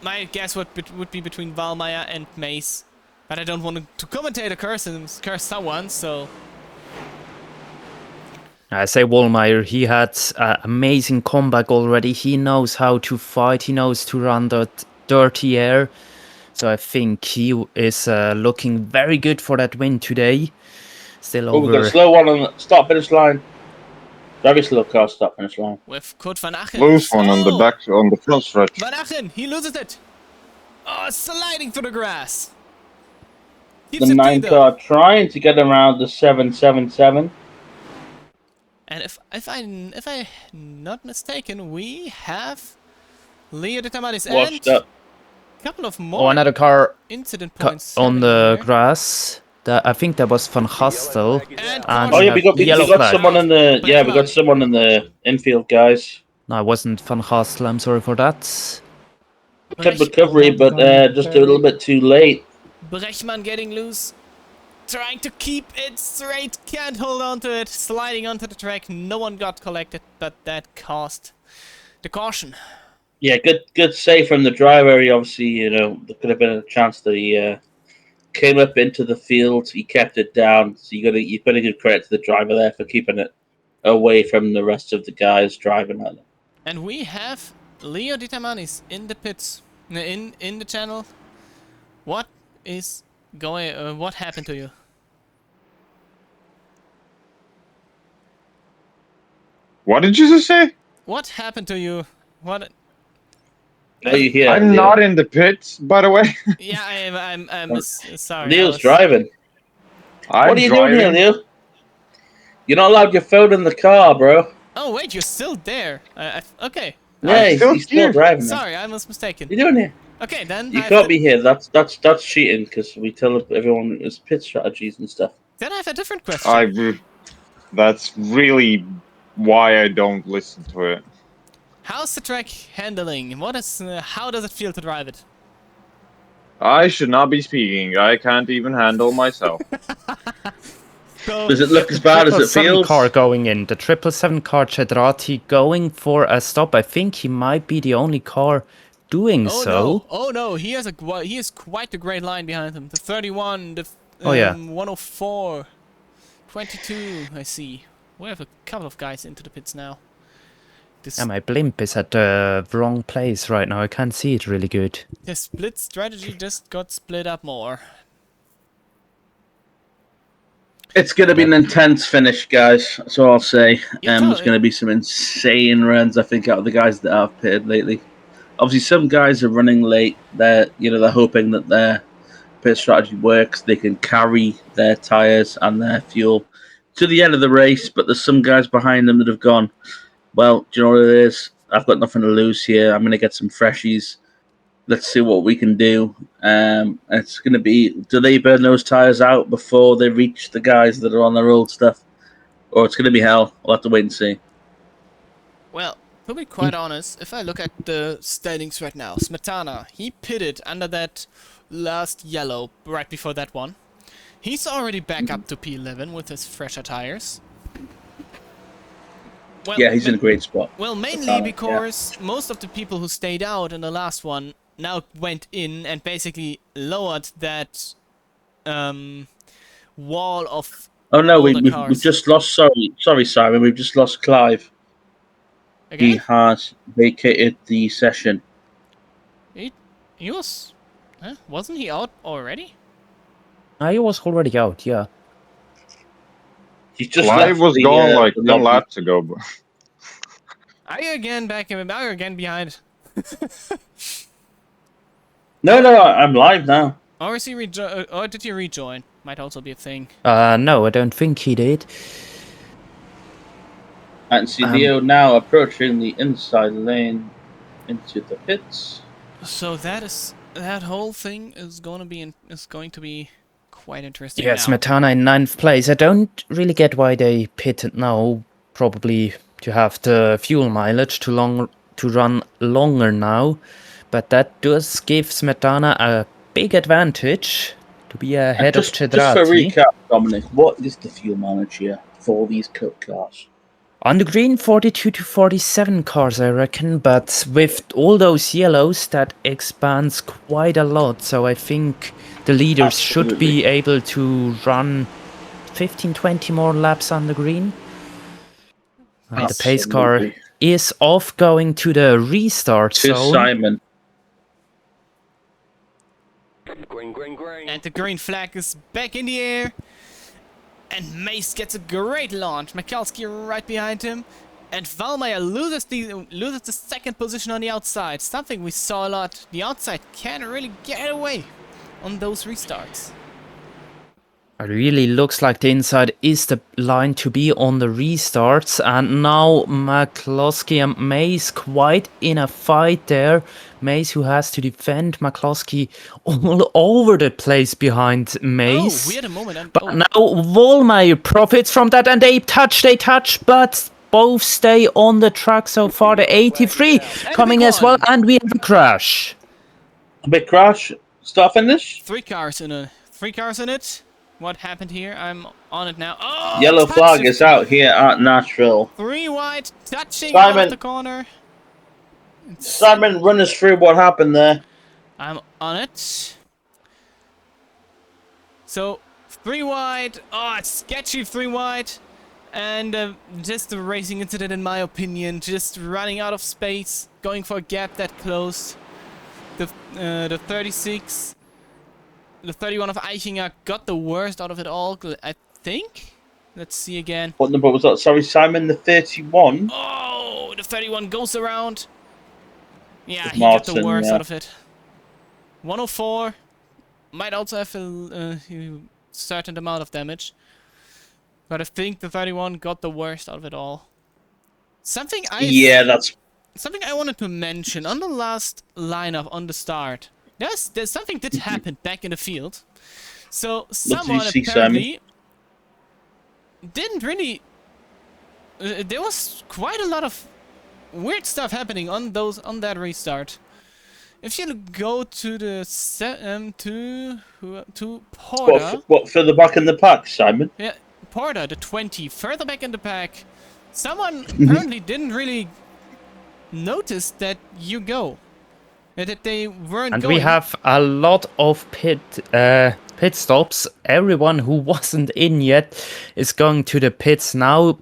My guess would be between Wallmeyer and Mace. But I don't want to commentate a curse someone, so... I say Wallmeyer, he had amazing comeback already. He knows how to fight, he knows to run that dirty air. So I think he is looking very good for that win today. Still over... we've got a slow one on the start-finish line. Very slow car start-finish line. With Kurt Van Achen. Loose one on the front stretch. Van Achen, he loses it. Oh, sliding through the grass. The 9 car trying to get around the 777. And if I'm not mistaken, we have Leo de Tamaris and a couple of more another car incident points on the grass. I think that was Van Gastel. And we got someone in the we got someone in the infield, guys. No, it wasn't Van Gastel. I'm sorry for that. Good recovery, but just a little bit too late. Brechmann getting loose, trying to keep it straight, can't hold on to it, sliding onto the track. No one got collected, but that cost the caution. Yeah, good save from the driver. He obviously, there could have been a chance that he came up into the field. He kept it down. So you've got to give credit to the driver there for keeping it away from the rest of the guys driving at it. And we have Leo Di Tamanis in the pits, in the channel. What is going? What happened to you? What did you just say? What happened to you? What? Are you here? I'm Leo? not in the pits, by the way. Yeah, I'm sorry. Leo's driving. What are you doing here, Leo? You're not allowed your phone in the car, bro. Oh wait, you're still there. Okay. Yeah, he's still driving. Sorry, I was mistaken. What are you doing here? Okay, then You can't be here. That's cheating because we tell everyone it's pit strategies and stuff. Then I have a different question. That's really why I don't listen to it. How's the track handling? What is? How does it feel to drive it? I should not be speaking. I can't even handle myself. So, Does it look as bad as it 777 feels? car going in. The 777 car Cedrati going for a stop. I think he might be the only car doing oh so. no! Oh no! He has quite a great line behind him. The 31, the Oh, yeah. 104, 22. I see. We have a couple of guys into the pits now. This Yeah, my blimp is at the wrong place right now. I can't see it really good. the split strategy just got split up more. It's going to be an intense finish, guys. That's all I'll say. Yeah, There's going to be some insane runs, I think, out of the guys that have pitted lately. Obviously, some guys are running late. They're hoping that their pit strategy works. They can carry their tires and their fuel to the end of the race. But there's some guys behind them that have gone, well, do you know what it is? I've got nothing to lose here. I'm going to get some freshies. Let's see what we can do. It's going to be, do they burn those tires out before they reach the guys that are on their old stuff? Or it's going to be hell. We'll have to wait and see. Well, to be quite honest, if I look at the standings right now, Smetana, he pitted under that last yellow right before that one. He's already back up to P11 with his fresher tires. Well, Yeah, he's in a great spot. Well, mainly Smetana, because most of the people who stayed out in the last one now went in and basically lowered that wall of Oh no, older we've cars. just lost. Sorry, Simon. We've just lost Clive. He Again? has vacated the session. He was... Huh? Wasn't he out already? He was already out, yeah. He's just Clive left was the, gone like the 10 lobby. laps ago. But Are you again back in? Are you again behind? No, I'm live now. Or is he or did he rejoin? Might also be a thing. No, I don't think he did. And CDO now approaching the inside lane into the pits. So that whole thing is going to be quite interesting. Yeah, now. Smetana in 9th place. I don't really get why they pitted now. Probably to have the fuel mileage to run longer now. But that does give Smetana a big advantage to be ahead of Just for Cedrati. recap, Dominic, what is the fuel mileage here for these cup cars? On the green, 42 to 47 cars, I reckon. But with all those yellows, that expands quite a lot. So I think the leaders should be able to run 15-20 more laps on the green. And the pace car Absolutely. is off, going to the restart To zone. Simon. Green, green, green. And the green flag is back in the air. And Mace gets a great launch. Mikulski right behind him. And Valmeyer loses the second position on the outside. Something we saw a lot. The outside can't really get away on those restarts. It really looks like the inside is the line to be on the restarts. And now McCloskey and Mace quite in a fight there. Mace who has to defend McCloskey all over the place behind Mace. Oh, we had a moment. But now Vollmeyer profits from that and they touch, but both stay on the track so far. The 83 coming as well, and we have a crash. A big crash. Start finish. Three cars in it. What happened here? I'm on it now. Oh, Yellow touch flag it. is out here at Nashville. 3 wide, touching Simon. out of the corner. Simon, run us through what happened there. I'm on it. So, 3 wide. Oh, it's sketchy 3 wide. And just a racing incident in my opinion. Just running out of space. Going for a gap that close. The 36. The 31 of Eichinger got the worst out of it all, I think. Let's see again. What number was that? Sorry, Simon, the 31. Oh, the 31 goes around. Yeah, he Martin, got the worst yeah. out of it. 104 might also have a certain amount of damage. But I think the 31 got the worst out of it all. Something I wanted to mention on the last lineup on the start. There's something that happened back in the field. So someone see, apparently didn't really. There was quite a lot of weird stuff happening on that restart. If you go to the to Porter, What further back in the pack, Simon? yeah, Porter, the 20, further back in the pack. Someone apparently didn't really notice that you go, that they weren't And going. we have a lot of pit stops. Everyone who wasn't in yet is going to the pits now.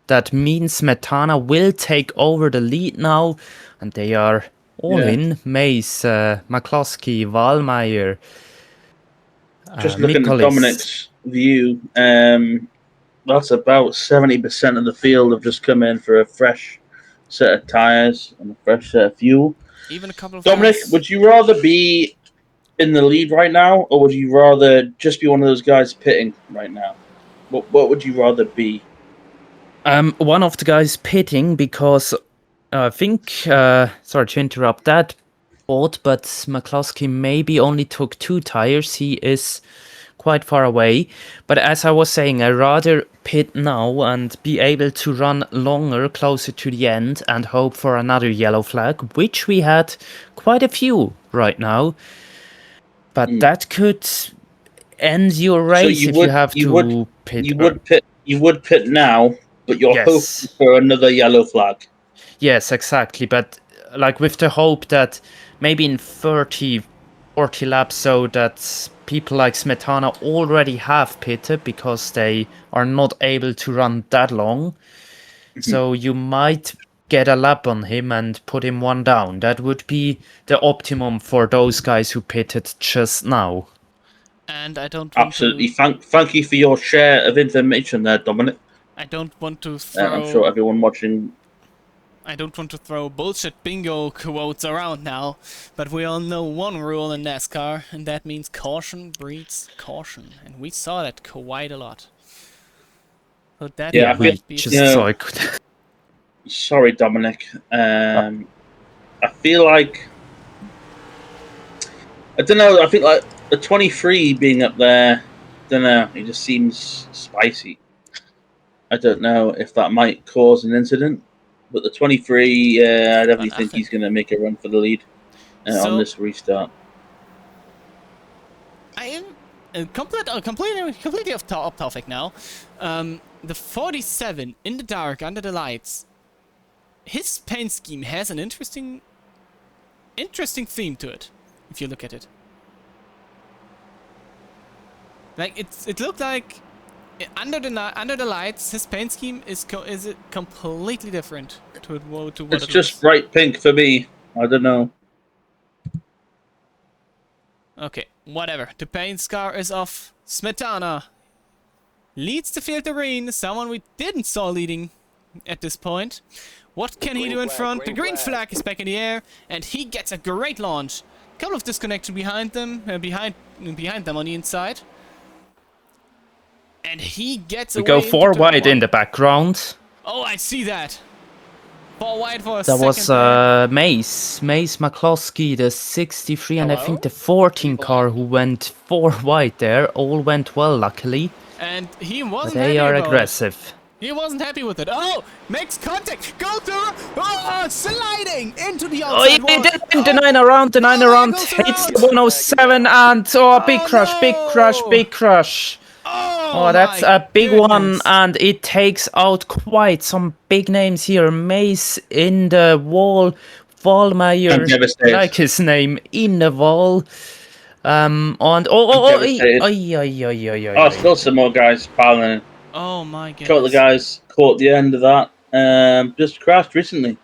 That means Smetana will take over the lead now, and they are all in. Mace, McCloskey, Wallmeyer, Just looking at Dominic's view, that's about 70% of the field have just come in for a fresh set of tyres and a fresh set of fuel. Even a couple of Dominic, guys. would you rather be in the lead right now, or would you rather just be one of those guys pitting right now? What would you rather be? One of the guys pitting because I think, sorry to interrupt that, but McCloskey maybe only took 2 tires. He is quite far away. But as I was saying, I'd rather pit now and be able to run longer, closer to the end, and hope for another yellow flag, which we had quite a few right now. But that could end your race if you have to pit. You would pit now, but you're hoping for another yellow flag. Yes, exactly. But like with the hope that maybe in 30, 40 laps, so that people like Smetana already have pitted because they are not able to run that long. So you might get a lap on him and put him one down. That would be the optimum for those guys who pitted just now. And I don't want Absolutely. Thank you for your share of information there, Dominic. I don't want to throw... I'm sure everyone watching... I don't want to throw bullshit bingo quotes around now, but we all know one rule in NASCAR, and that means caution breeds caution. And we saw that quite a lot. So that might be... Sorry, Dominic. I feel like... I don't know, I think like the 23 being up there, I don't know, it just seems spicy. I don't know if that might cause an incident, but the 23, I definitely think he's going to make a run for the lead on this restart. I am completely off topic now. The 47 in the dark under the lights. His paint scheme has an interesting theme to it, if you look at it. Like it looked like under the lights, his paint scheme is completely different to what it's just bright pink for me. I don't know. Okay, whatever. The paint scar is off. Smetana leads the field arena. Someone we didn't saw leading at this point. What can he do in front? The green flag is back in the air, and he gets a great launch. Couple of disconnection behind them, behind them on the inside. And he gets away. We go 4 wide in the background. Oh, I see that. 4 wide for a second. That was Mace McCloskey, the 63, and I think the 14 car who went 4 wide there. All went well, luckily. And he wasn't happy. They are aggressive. He wasn't happy with it. Oh, makes contact. Go through. Oh, sliding into the outside wall. He did the 9 around. The 9 around hits the 107, and big crush. Oh, that's a big one, and it takes out quite some big names here. Mace in the wall, Wallmeyer, I like his name, in the wall. Still some more guys piling. Oh my goodness. Couple of guys caught the end of that. Just crashed recently.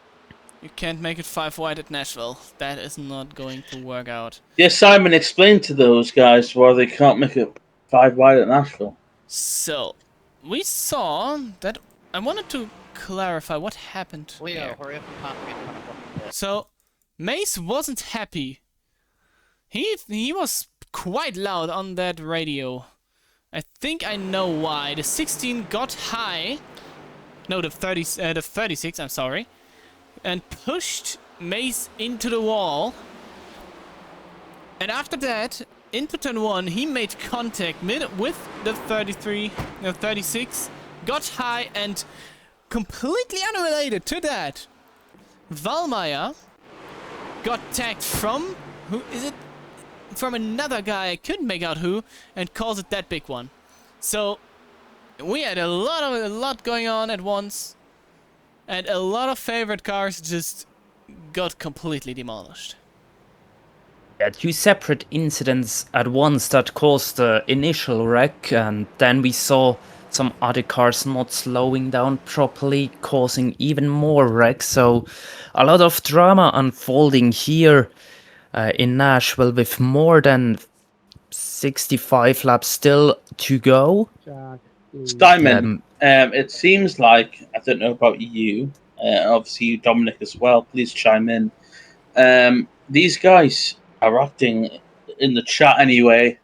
You can't make it 5 wide at Nashville. That is not going to work out. Yes, Simon, explain to those guys why they can't make it 5 wide at Nashville. So, we saw that... I wanted to clarify what happened there. Hurry up and So, Mace wasn't happy. He was quite loud on that radio. I think I know why. The 16 got high. No, the 36, I'm sorry. And pushed Mace into the wall. And after that... into turn 1, he made contact with the 36, got high, and completely unrelated to that, Wallmeyer got tagged from, who is it? From another guy, I couldn't make out who, and calls it that big one. So we had a lot going on at once, and a lot of favorite cars just got completely demolished. Yeah, two separate incidents at once that caused the initial wreck, and then we saw some other cars not slowing down properly, causing even more wrecks. So a lot of drama unfolding here in Nashville with more than 65 laps still to go. Jack, please. Simon, it seems like, I don't know about you, obviously you, Dominic, as well, please chime in. These guys are acting in the chat anyway,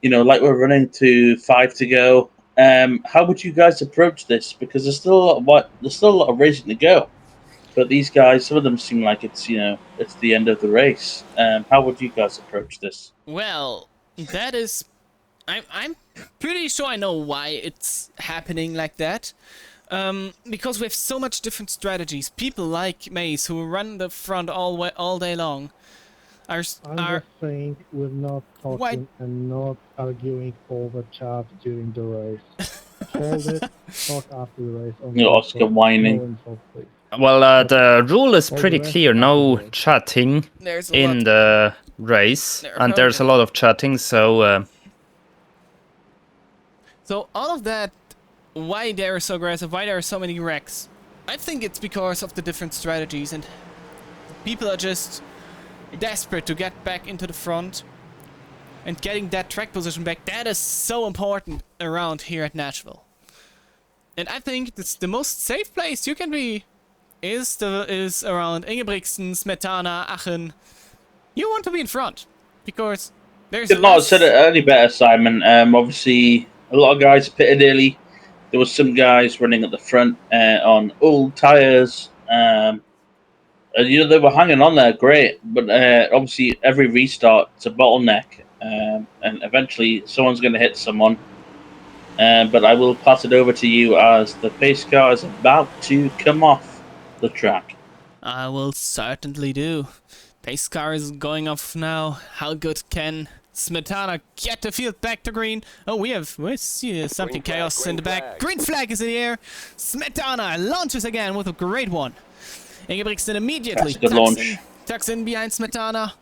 like we're running to 5 to go. How would you guys approach this? Because there's still a lot of racing to go. But these guys, some of them seem like it's the end of the race. How would you guys approach this? Well, that is... I'm pretty sure I know why it's happening like that. Because we have so much different strategies. People like Mace, who run the front all day long, I'm just saying we're not talking and not arguing over chat during the race. Hold it, talk after the race. Oscar whining. Well, the rule is pretty clear, no chatting in the race, and there's a lot of chatting, so... So all of that, why they're so aggressive, why there are so many wrecks, I think it's because of the different strategies, and people are just desperate to get back into the front, and getting that track position back, that is so important around here at Nashville. And I think it's the most safe place you can be is around Ingebrigtsen, Smetana, Aachen. You want to be in front, because there's... Could not have said it any better, Simon. Obviously, a lot of guys pitted early. There was some guys running at the front on old tyres. They were hanging on there, great. But obviously, every restart, it's a bottleneck. And eventually, someone's going to hit someone. But I will pass it over to you as the pace car is about to come off the track. I will certainly do. Pace car is going off now. How good can Smetana get the field back to green? Oh, we see something chaos in the back. Green flag is in the air. Smetana launches again with a great one. Ingebrigtsen immediately tucks in behind Smetana.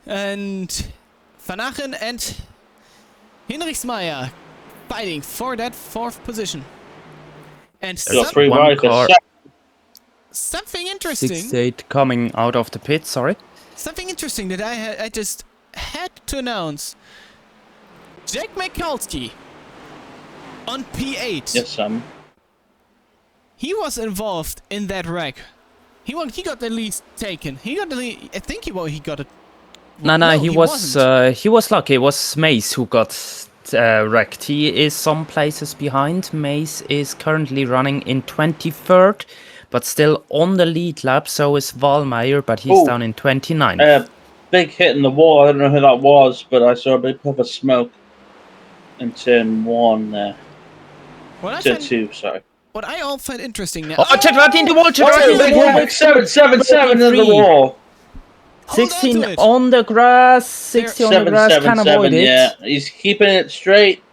And Van Aachen and Hinrichsmeyer fighting for that 4th position. And something interesting. 68 coming out of the pit, sorry. Something interesting that I just had to announce. Jake Mikulski on P8. Yes, Sam. He was involved in that wreck. He got the lead taken. He got the lead. I think he got it. No, he was lucky. It was Mace who got wrecked. He is some places behind. Mace is currently running in 23rd, but still on the lead lap. So is Wallmeyer, but he's down in 29th. Big hit in the wall. I don't know who that was, but I saw a big puff of smoke in turn 1 there. Turn 2, sorry. What I all find interesting now. Oh, check right in the wall! Check right in the wall! 777 in the wall. 16 on the grass. 16 on the grass. Can avoid it. Yeah, he's keeping it straight.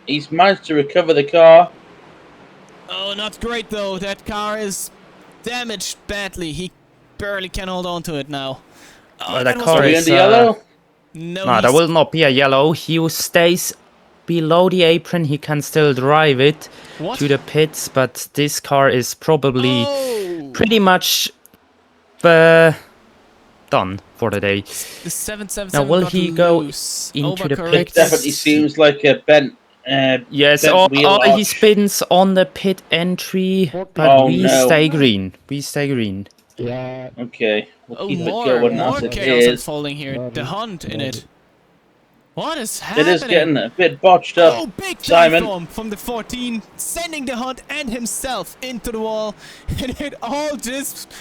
He's managed to recover the car. Oh, not great though. That car is damaged badly. He barely can hold on to it now. Well, that car is yellow. No, there will not be a yellow. He stays below the apron. He can still drive it to the pits, but this car is probably pretty much done for the day. The 777 now, will he go into the pit? It definitely seems like a bent. Yes, he spins on the pit entry, but we stay green. We stay green. Yeah. Okay. We'll keep more chaos unfolding here. The hunt in it. What is happening? It is getting a bit botched up. Oh, big Simon from the 14, sending the hunt and himself into the wall, and it all just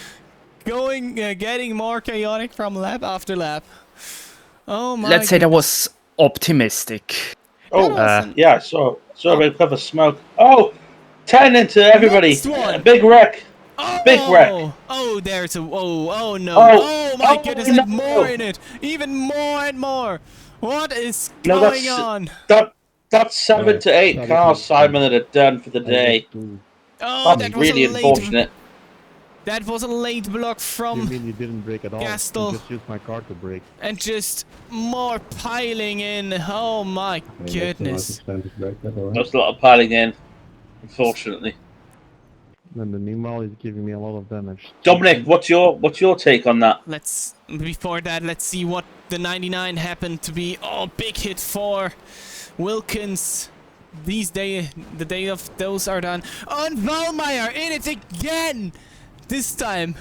getting more chaotic from lap after lap. Oh my! Let's say that was optimistic. Yeah, I saw a big puff of smoke. 10 into everybody. A big wreck. Big wreck. Oh, there's a... Oh, no. Oh, Oh, my oh, goodness. no. And more in it. Even more and more. What is No, going on? That's 7 to 8 that cars is- Simon that are done for the day. Oh, That's that was really a late... unfortunate. That was a late block You from... mean you didn't break at all? Gastel. You just used my car to break. And just more piling in. Oh, my goodness. There's a lot of piling in, unfortunately. And the knwon is giving me a lot of damage. Dominic, what's your take on that? Before that, let's see what the 99 happened to be. Oh, big hit for Wilkins. The day of those are done. On Valmeyer, in it again! This time.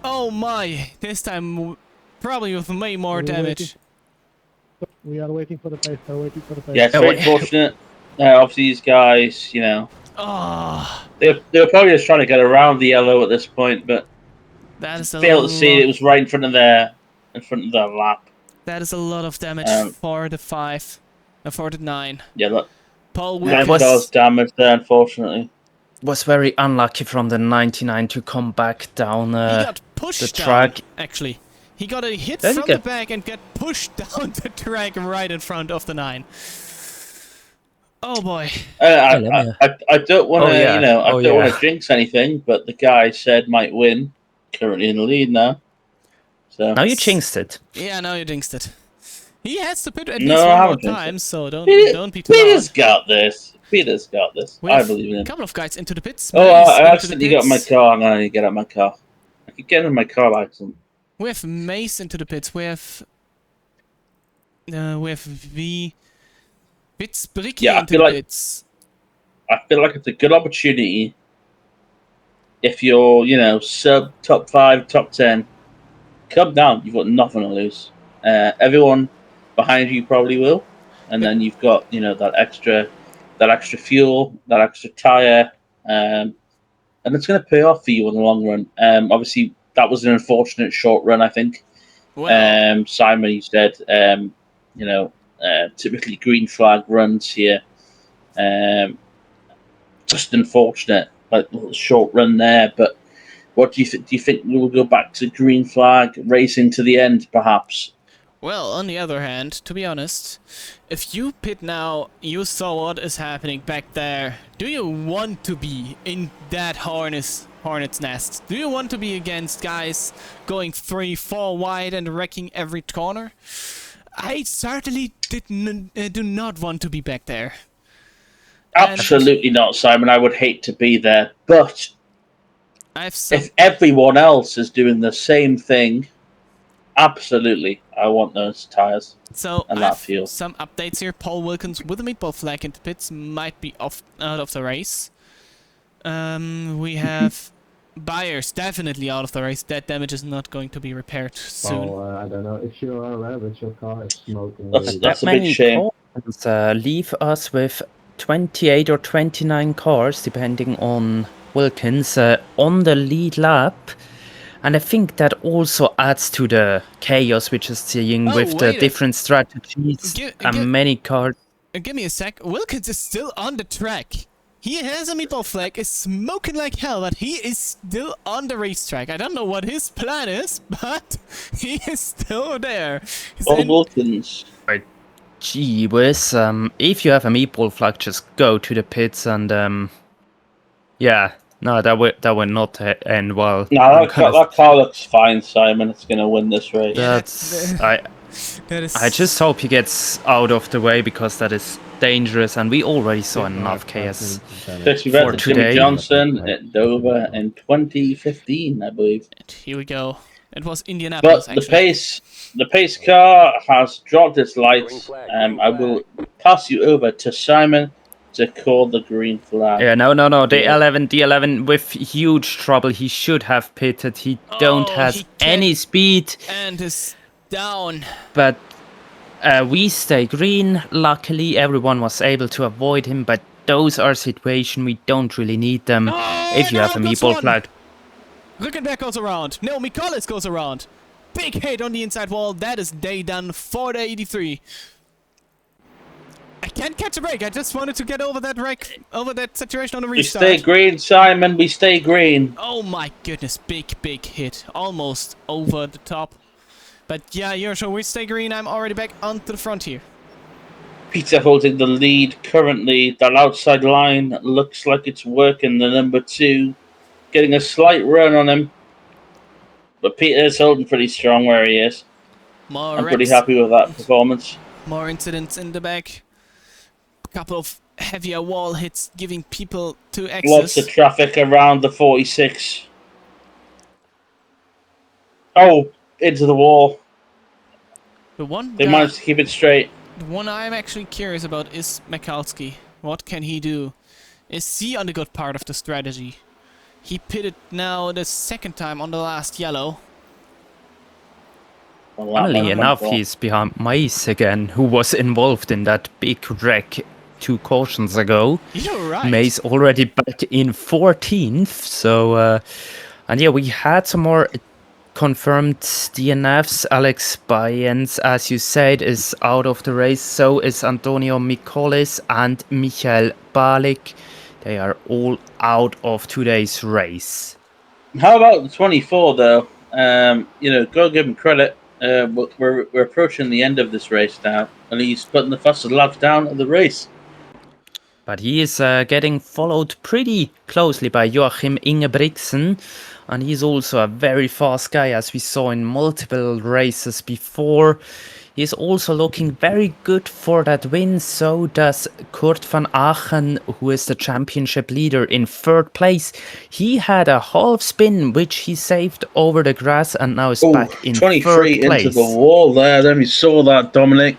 Oh my, this time probably with way more damage. We are waiting for the pace. We're waiting for the pace. Yeah, it's very fortunate. Obviously, these guys, you know, Oh, they were probably just trying to get around the yellow at this point, but that is a failed to see it was right in front of their lap. That is a lot of damage for the 5, for the 9. Yeah, look, Paul 9 Wilkins. cars damage there, unfortunately. Was very unlucky from the 99 to come back down He got pushed the down, track. actually. He got a hit Then from he the got- back and got pushed down the track right in front of the 9. Oh boy. I don't want to, yeah. you know, I Oh, don't want yeah. to jinx anything, but the guy said might win. Currently in the lead now. So Now you jinxed it. Yeah, now you jinxed it. He has to pit at No, least I one more haven't jinxed time, so don't be too Peter's loud. got this. Peter's got this. We I have believe in a him. couple of guys into the pits. Oh, Mace I into the accidentally got my pits. car. I'm gonna get out of my car. I keep getting in my car by accident. We have Mace into the pits. We have V Bitsbricky Yeah, I into feel the like- pits. I feel like it's a good opportunity if you're, you know, sub top 5, top 10. Come down. You've got nothing to lose. Everyone behind you probably will, and then you've got, you know, that extra fuel, that extra tire, and it's going to pay off for you in the long run. Obviously, that was an unfortunate short run, I think. Well, Simon, you said, you know, typically green flag runs here. Just unfortunate, like little short run there. But what do you think? Do you think we will go back to green flag racing to the end, perhaps? well, on the other hand, to be honest, if you pit now, you saw what is happening back there. Do you want to be in that hornet's nest? Do you want to be against guys going 3-4 wide and wrecking every corner? I certainly do not want to be back there. Absolutely not, Simon. I would hate to be there, but I've if everyone else is doing the same thing, absolutely, I want those tires. So and that I've fuel. some updates here. Paul Wilkins with a meatball flag into pits might be out of the race. We have Byers definitely out of the race. That damage is not going to be repaired soon. I don't know. If you're aware that your car is smoking. That's a Many big shame. cars, leave us with 28 or 29 cars, depending on Wilkins, on the lead lap. And I think that also adds to the chaos which is seeing with the wait a- different strategies and many cars. Give me a sec. Wilkins is still on the track. He has a meatball flag, is smoking like hell, but he is still on the racetrack. I don't know what his plan is, but he is still there. He's Paul in- Wilkins. Gee whiz, if you have a meatball flag, just go to the pits and yeah, no, that would not end well. No, I'm that kind car, of- that car looks fine, Simon. It's going to win this race. That's that is I just hope he gets out of the way because that is dangerous, and we already saw enough chaos. Especially for red to Jimmy today. Johnson at Dover in 2015, I believe. Here we go. It was Indianapolis, But actually. the pace car has dropped its lights. Green flag, I will pass you over to Simon to call the green flag. Yeah, no. The Yeah. 11 with huge trouble. He should have pitted. He don't Oh, has he can't- any speed, And is down. but we stay green. Luckily, everyone was able to avoid him, but those are situations we don't really need them. If you have a no, that's meatball one. flag. Rickenback goes around. No, Mikolis goes around. Big hit on the inside wall. That is day done for the 83. I can't catch a break. I just wanted to get over that situation on the We restart. stay green, Simon. We stay green. Oh my goodness, big hit. Almost over the top. But yeah, Yoshio, we stay green. I'm already back onto the front here. Peter holding the lead currently. That outside line looks like it's working. The number 2 getting a slight run on him. But Peter's holding pretty strong where he is. I'm pretty happy with that performance. More incidents in the back. A couple of heavier wall hits giving people to access. Lots of traffic around the 46. Oh, into the wall. The one They managed to keep it straight. The one I'm actually curious about is Mikulski. What can he do? Is he on the good part of the strategy? He pitted now the second time on the last yellow. Funnily enough, he's behind Mice again, who was involved in that big wreck 2 cautions ago. You're right. Mace already back in 14th, so and yeah, we had some more confirmed DNFs. Alex Bayens, as you said, is out of the race. So is Antonio Mikolis and Michael Balik. They are all out of today's race. How about the 24 though? Go give him credit. We're approaching the end of this race now, and he's putting the fastest laps down of the race. But he is getting followed pretty closely by Joachim Ingebrigtsen, and he's also a very fast guy, as we saw in multiple races before. He's also looking very good for that win. So does Kurt van Aachen, who is the championship leader in 3rd place. He had a half spin, which he saved over the grass, and now is back in 23 3rd place. into the wall there. Then we saw that, Dominic.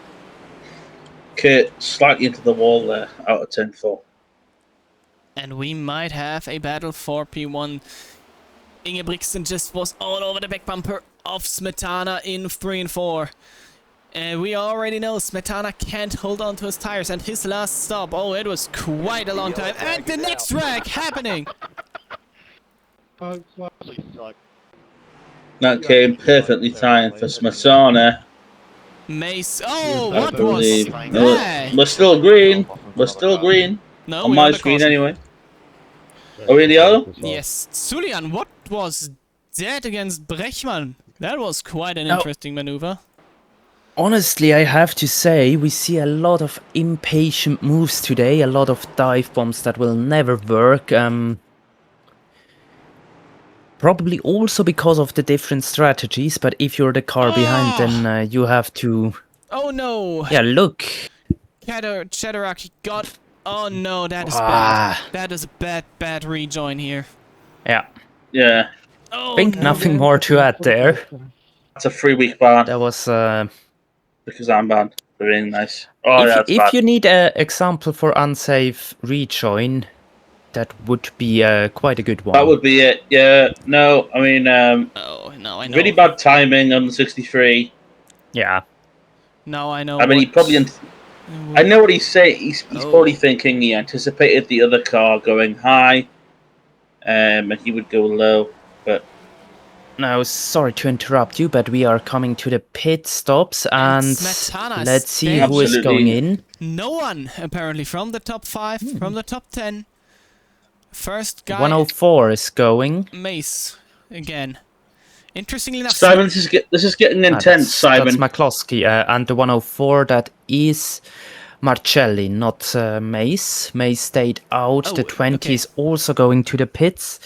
Kurt slightly into the wall there, out of 10-4. And we might have a battle for P1. Ingebrigtsen just was all over the back bumper of Smetana in 3 and 4. And we already know Smetana can't hold on to his tires, and his last stop, oh, it was quite a long time. And the next wreck happening! That came perfectly timed for Smetana. Mace, oh, what I believe. was No, that? we're still green. We're still green. No, On we're my the screen, cross. anyway. Are we in the yellow? Yes, Sulian, what was that against Brechmann? That was quite an Oh. interesting maneuver. Honestly, I have to say, we see a lot of impatient moves today, a lot of dive bombs that will never work. Probably also because of the different strategies, but if you're the car behind, then you have to... Oh no! Yeah, look. Cheddaraki got... Oh no, that is Ah. bad. That is a bad rejoin here. Yeah, Yeah. Oh, think no. nothing more to add there. That's a 3-week ban That was... because I'm banned. Very nice. Oh, yeah, that's if bad. you need an example for unsafe rejoin, that would be quite a good one. That would be it. Yeah. No, I mean, Oh, no, I know. really bad timing on the 63. Yeah. Now I know. I mean, he what- probably... I know what he's saying. He's Oh. probably thinking he anticipated the other car going high, and he would go low. But Now, sorry to interrupt you, but we are coming to the pit stops, and Smetana let's see staying. who is going in. No one, apparently, from the top 5, from the top 10. First guy, 104 is going. Mace, again. Interestingly enough, Simon, this is getting intense. Simon, That's McCloskey, and the 104, that is Marcelli, not Mace. Mace stayed out. Oh, The 20 okay. is also going to the pits.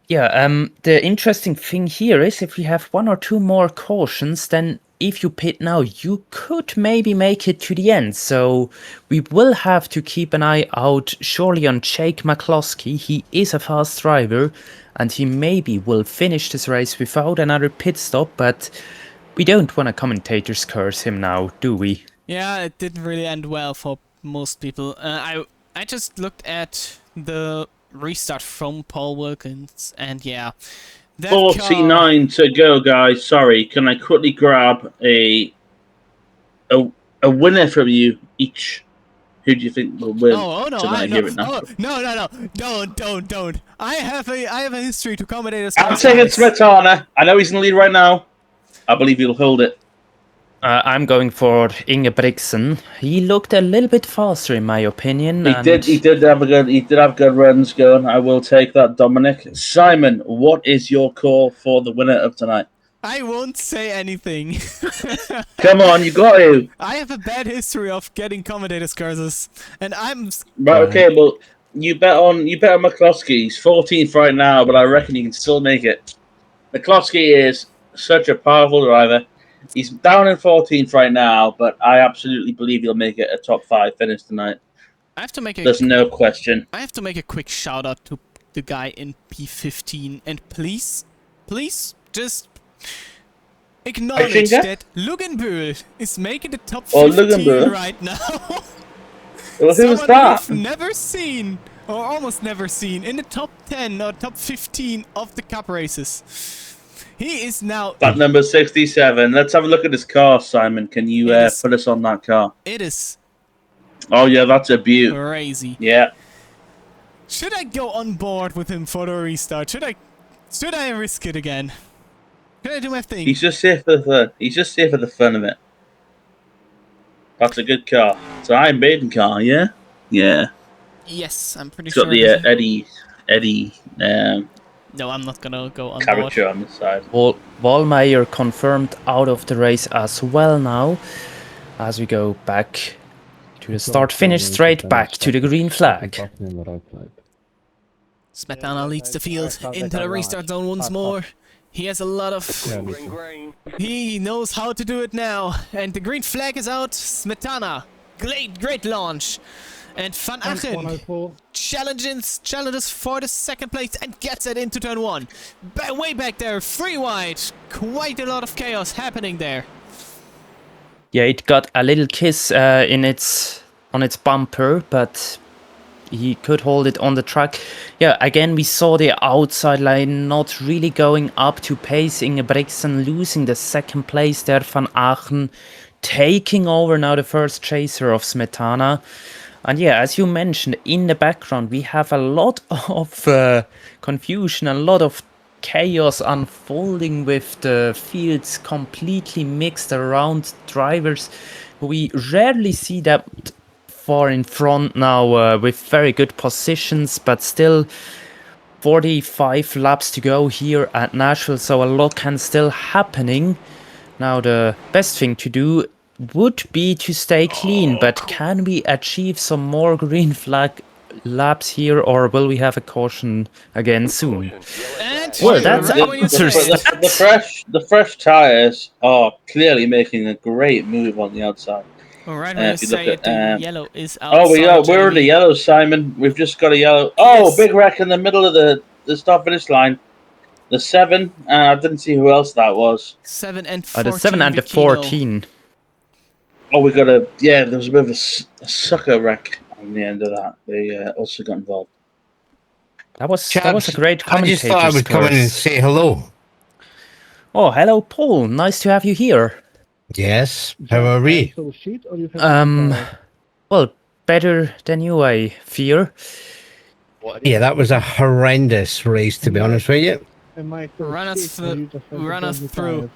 Yeah, the interesting thing here is if we have 1 or 2 more cautions, then if you pit now, you could maybe make it to the end. So we will have to keep an eye out surely on Jake McCloskey. He is a fast driver, and he maybe will finish this race without another pit stop, but we don't want to commentators curse him now, do we? yeah, it didn't really end well for most people. I just looked at the restart from Paul Wilkins, and yeah, that 49 to go, guys. Sorry, can I quickly grab a winner from you each? Who do you think will win Oh no! tonight here at Oh, Nashville? no! Don't! I have a history to commentators. I'm taking Smetana. I know he's in the lead right now. I believe he'll hold it. I'm going for Ingebrigtsen. He looked a little bit faster, in my opinion. He did have good runs going. I will take that, Dominic. Simon, what is your call for the winner of tonight? I won't say anything. Come on, you got to. I have a bad history of getting commentators curses, and I'm Right, okay, well, you bet on McCloskey. He's 14th right now, but I reckon he can still make it. McCloskey is such a powerful driver. He's down in 14th right now, but I absolutely believe he'll make it a top 5 finish tonight. I have to make There's no question. I have to make a quick shout out to the guy in P15, and please, just acknowledge that Lugenbühl is making the top 15 right now. Well, who was Someone that? we've never seen, or almost never seen, in the top 10 or top 15 of the cup races. He is now... That number 67. Let's have a look at his car, Simon. Can you put us on that car? It is Oh, yeah, that's a beaut. crazy. Yeah. Should I go on board with him for the restart? Should I risk it again? Should I do my thing? He's just here for the fun. He's just here for the fun of it. That's a good car. It's an Iron Maiden car, yeah? Yeah. Yes, I'm pretty It's sure. got the Eddie No, I'm not gonna go on board. character on the side. Wallmeyer confirmed out of the race as well now. As we go back to the start-finish, straight back to the green flag. Smetana leads the field into the restart zone once more. He has a lot of... Green, green. He knows how to do it now. And the green flag is out. Smetana. Great launch. And Van Achen challenges for the second place and gets it into turn 1. Way back there, free wide. Quite a lot of chaos happening there. Yeah, it got a little kiss on its bumper, but he could hold it on the track. Yeah, again, we saw the outside line not really going up to pace. Ingebrigtsen losing the second place there. Van Achen taking over now the first chaser of Smetana. And yeah, as you mentioned, in the background, we have a lot of confusion, a lot of chaos unfolding with the fields completely mixed around drivers. We rarely see that far in front now with very good positions, but still 45 laps to go here at Nashville, so a lot can still happening. Now the best thing to do would be to stay clean, but can we achieve some more green flag laps here, or will we have a caution again soon? And Well, that's right when you say it. The fresh tires are clearly making a great move on the outside. All right, when you if you say look it, the at, yellow is outside. Oh, we're in the JD. yellow, Simon. We've just got a yellow. Oh, Yes. big wreck in the middle of the start finish line. The 7. I didn't see who else that was. 7 and 14. The 7 and the Vicino. 14. Oh, we got there was a bit of a sucker wreck on the end of that. They also got involved. That was a great I commentator. just thought I would come in and say hello. Oh, hello, Paul. Nice to have you here. Yes, how are we? Cancel sheet, or you have Well, better than you, I fear. Yeah, that was a horrendous race, to be honest with you. Run us through.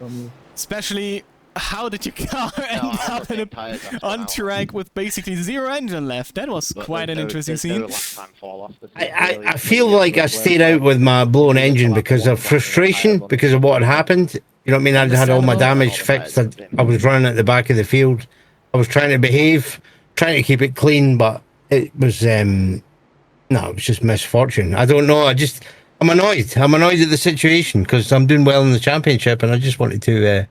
Especially, how did your car end up on track with basically 0 engine left? That was quite an interesting scene. I feel like I stayed out with my blown engine because of frustration, because of what had happened. You know what I mean? I'd had all my damage fixed. I was running at the back of the field. I was trying to behave, trying to keep it clean, but it was, it was just misfortune. I don't know. I'm annoyed. I'm annoyed at the situation because I'm doing well in the championship and I just wanted to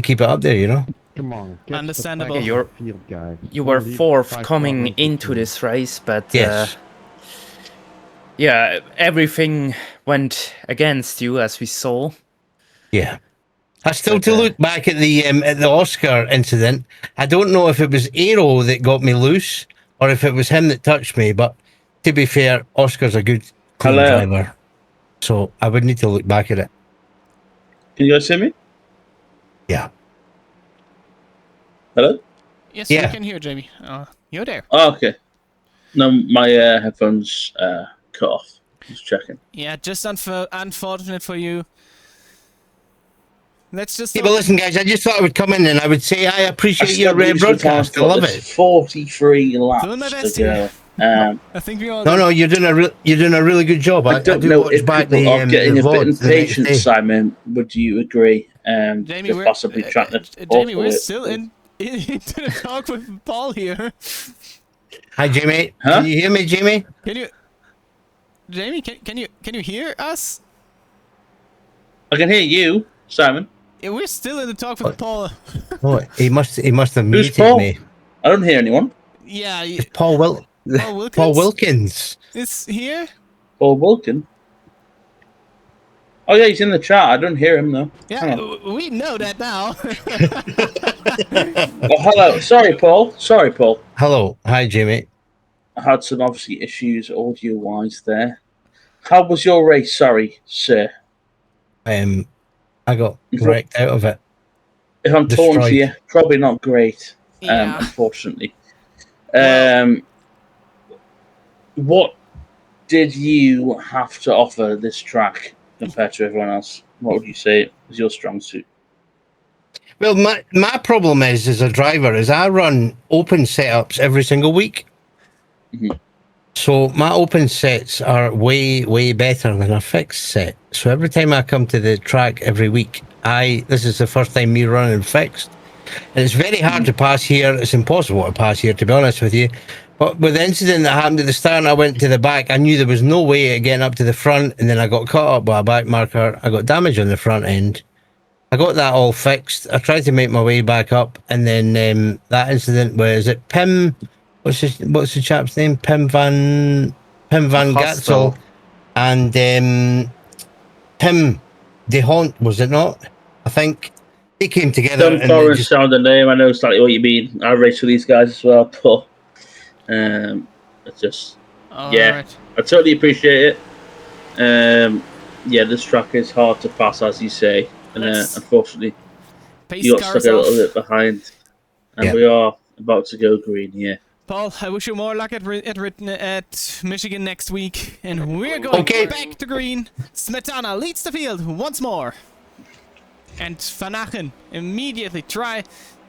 keep it up there, you know? Come on. Understandable. Yeah, you were 4th coming into this race, but Yes. yeah, everything went against you, as we saw. Yeah. I still to look back at the Oscar incident. I don't know if it was Aero that got me loose or if it was him that touched me, but to be fair, Oscar's a good clean driver. So I would need to look back at it. Can you guys hear me? Yeah. Hello? Yes, Yeah. we can hear Jamie. You're there. Oh, okay. No, my headphones cut off. Just checking. Yeah, just unfortunate for you. Let's just. Yeah, but listen, guys, I just thought I would come in and I would say I appreciate still your lose the broadcast. I time, love there's it. 43 laps Doing my to best go. here. I think we all. No, you're doing a really good job. I don't do know watch if back people are getting the a bit VODs the next impatient, day. Simon. Would you agree? Jamie, To possibly trying to Jamie, offer we're it. still into the talk with Paul here. Hi, Jamie. Huh? Can you hear me, Jamie? Can you, Jamie? Can you hear us? I can hear you, Simon. Yeah, we're still in the talk with Paul. Oh, he must have Who's muted Paul? me. I don't hear anyone. Yeah, It's Paul Wilkins. Paul Wilkins. is here. Paul Wilkin. Oh yeah, he's in the chat. I don't hear him though. Hang Yeah, on. we know that now. Oh, hello. Sorry, Paul. Hello. Hi, Jamie. I had some obviously issues audio-wise there. How was your race? Sorry, sir. I got wrecked out of it. If I'm talking to Destroyed. you, probably not great. Yeah. Unfortunately. Well- What did you have to offer this track compared to everyone else? What would you say is your strong suit? Well, my problem is, as a driver, is I run open setups every single week. Mhm. So my open sets are way better than a fixed set. So every time I come to the track every week, this is the first time me running fixed. And it's very hard to pass here. It's impossible to pass here, to be honest with you. But with the incident that happened at the start and I went to the back, I knew there was no way of getting up to the front, and then I got caught up by a back marker. I got damage on the front end. I got that all fixed. I tried to make my way back up, and then that incident was it Pim? What's the chap's name? Pim Van Hostel. Gatzel and Pim DeHont, was it not? I think they came together. Don't and they foreign just- sound the name. I know exactly what you mean. I race with these guys as well, but it's just Yeah. Alright. I totally appreciate it. Yeah, this track is hard to pass, as you say, and Let's unfortunately, pace you got cars stuck a little off. bit behind, and Yeah. we are about to go green here. Paul, I wish you more luck at Michigan next week. And we're going Okay. back to green. Smetana leads the field once more. And Van Achen immediately try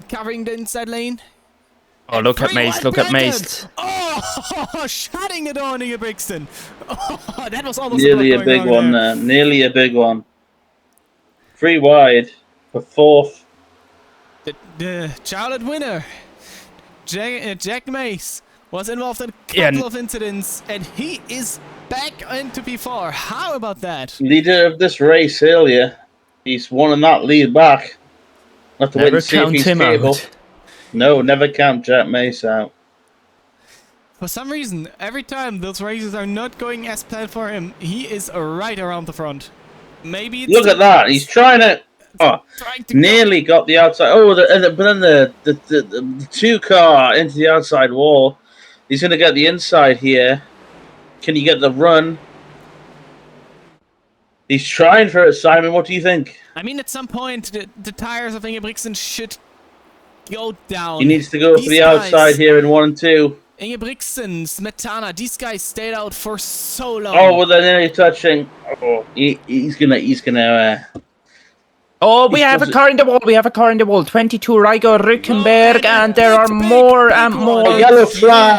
covering the inside lane. Oh, look at Three Mace, wide look at bracket. Mace. Oh, shutting it on Inge Brixton. Oh, that was almost Nearly a going big wrong one there. there. Nearly a big one. 3 wide for 4th. The Charlotte winner, Jack Mace, was involved in a couple Yeah, of incidents, and he is back into P4. How about that? Leader of this race earlier. He's won in that lead back. Have to wait Never and see if count he's him capable. out. No, never count Jack Mace out. For some reason, every time those races are not going as planned for him, he is right around the front. Maybe it's Look at that. He's trying to. Oh, trying to nearly got the outside. Oh, but then the 2 car into the outside wall. He's going to get the inside here. Can you get the run? He's trying for it, Simon. What do you think? I mean, at some point, the tires of Inge Brixton should go down. He needs to go for These the guys- outside here in 1 and 2. Inge Brixton, Smetana, these guys stayed out for so long. Oh, well, they're nearly touching. Oh, he's gonna. Oh, we He's have a supposed car in the wall. We have a car in the wall. 22 Rigo Rückenberg, and there are big, more big and one. more. Oh,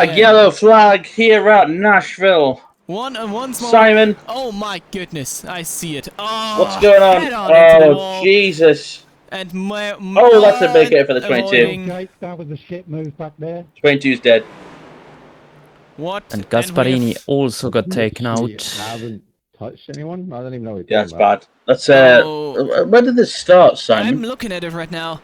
yellow flag here at Nashville. One more. Simon, Oh my goodness, I see it. Oh, what's going head on? into the Oh, wall. Jesus. And Oh, that's a big hit for the 22. avoiding- Okay, that was a shit move back there. 22's dead. What? And we Gasparini have- also got taken I out. haven't touched anyone. I don't even know what Yeah, it's about. bad. Let's. Oh. When did this start, I'm Simon? looking at it right now.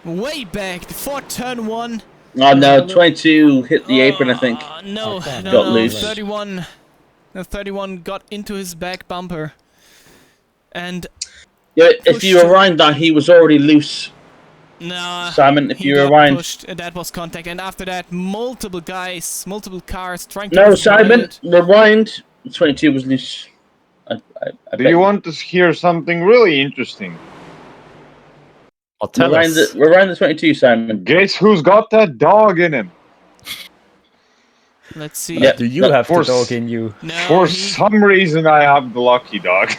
Way back before turn 1. Oh no, 22 hit the apron, I think. No, Okay. no, Got no. loose. 31 got into his back bumper. And Yeah, if pushed you to- rewind that, he was already loose. no, Simon, if he you got rewind. pushed, that was contact. And after that, multiple cars trying to No, avoid Simon, it. rewind. 22 was loose. I Do bet you want to hear something really interesting? Well, tell rewind us. the 22, Simon. Guess who's got that dog in him? Let's see. Yeah. Do you have the force- dog in you? No, For he- some reason, I have the lucky dog.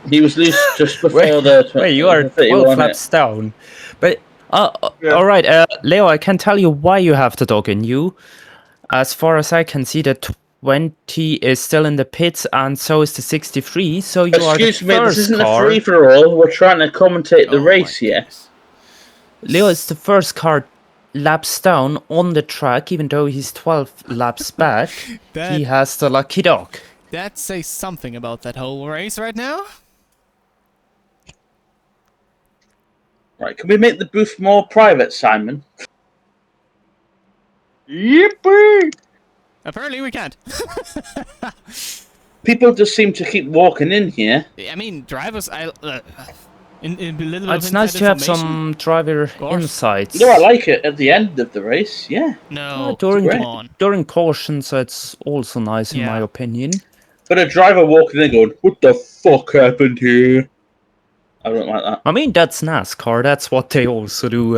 He was loose just before Wait, the wait, you are 31 12 laps down. But, Yeah. all right, Leo, I can tell you why you have the dog in you. As far as I can see, the 20 is still in the pits, and so is the 63. So you are the Excuse me, first this isn't car. a free for all. We're trying to commentate the Oh race my here. goodness. Leo is the first car laps down on the track, even though he's 12 laps back. That- He has the lucky dog. That says something about that whole race right now. Right, can we make the booth more private, Simon? Yippee! Apparently we can't. People just seem to keep walking in here. I mean, drivers, in a little bit It's of nice inside to have information. some driver course. insights. No, I like it at the end of the race. Yeah, No, during come great. on. during caution, so it's also nice in Yeah. my opinion. but a driver walking in going, "What the fuck happened here?" I don't like that. I mean, that's NASCAR. That's what they also do.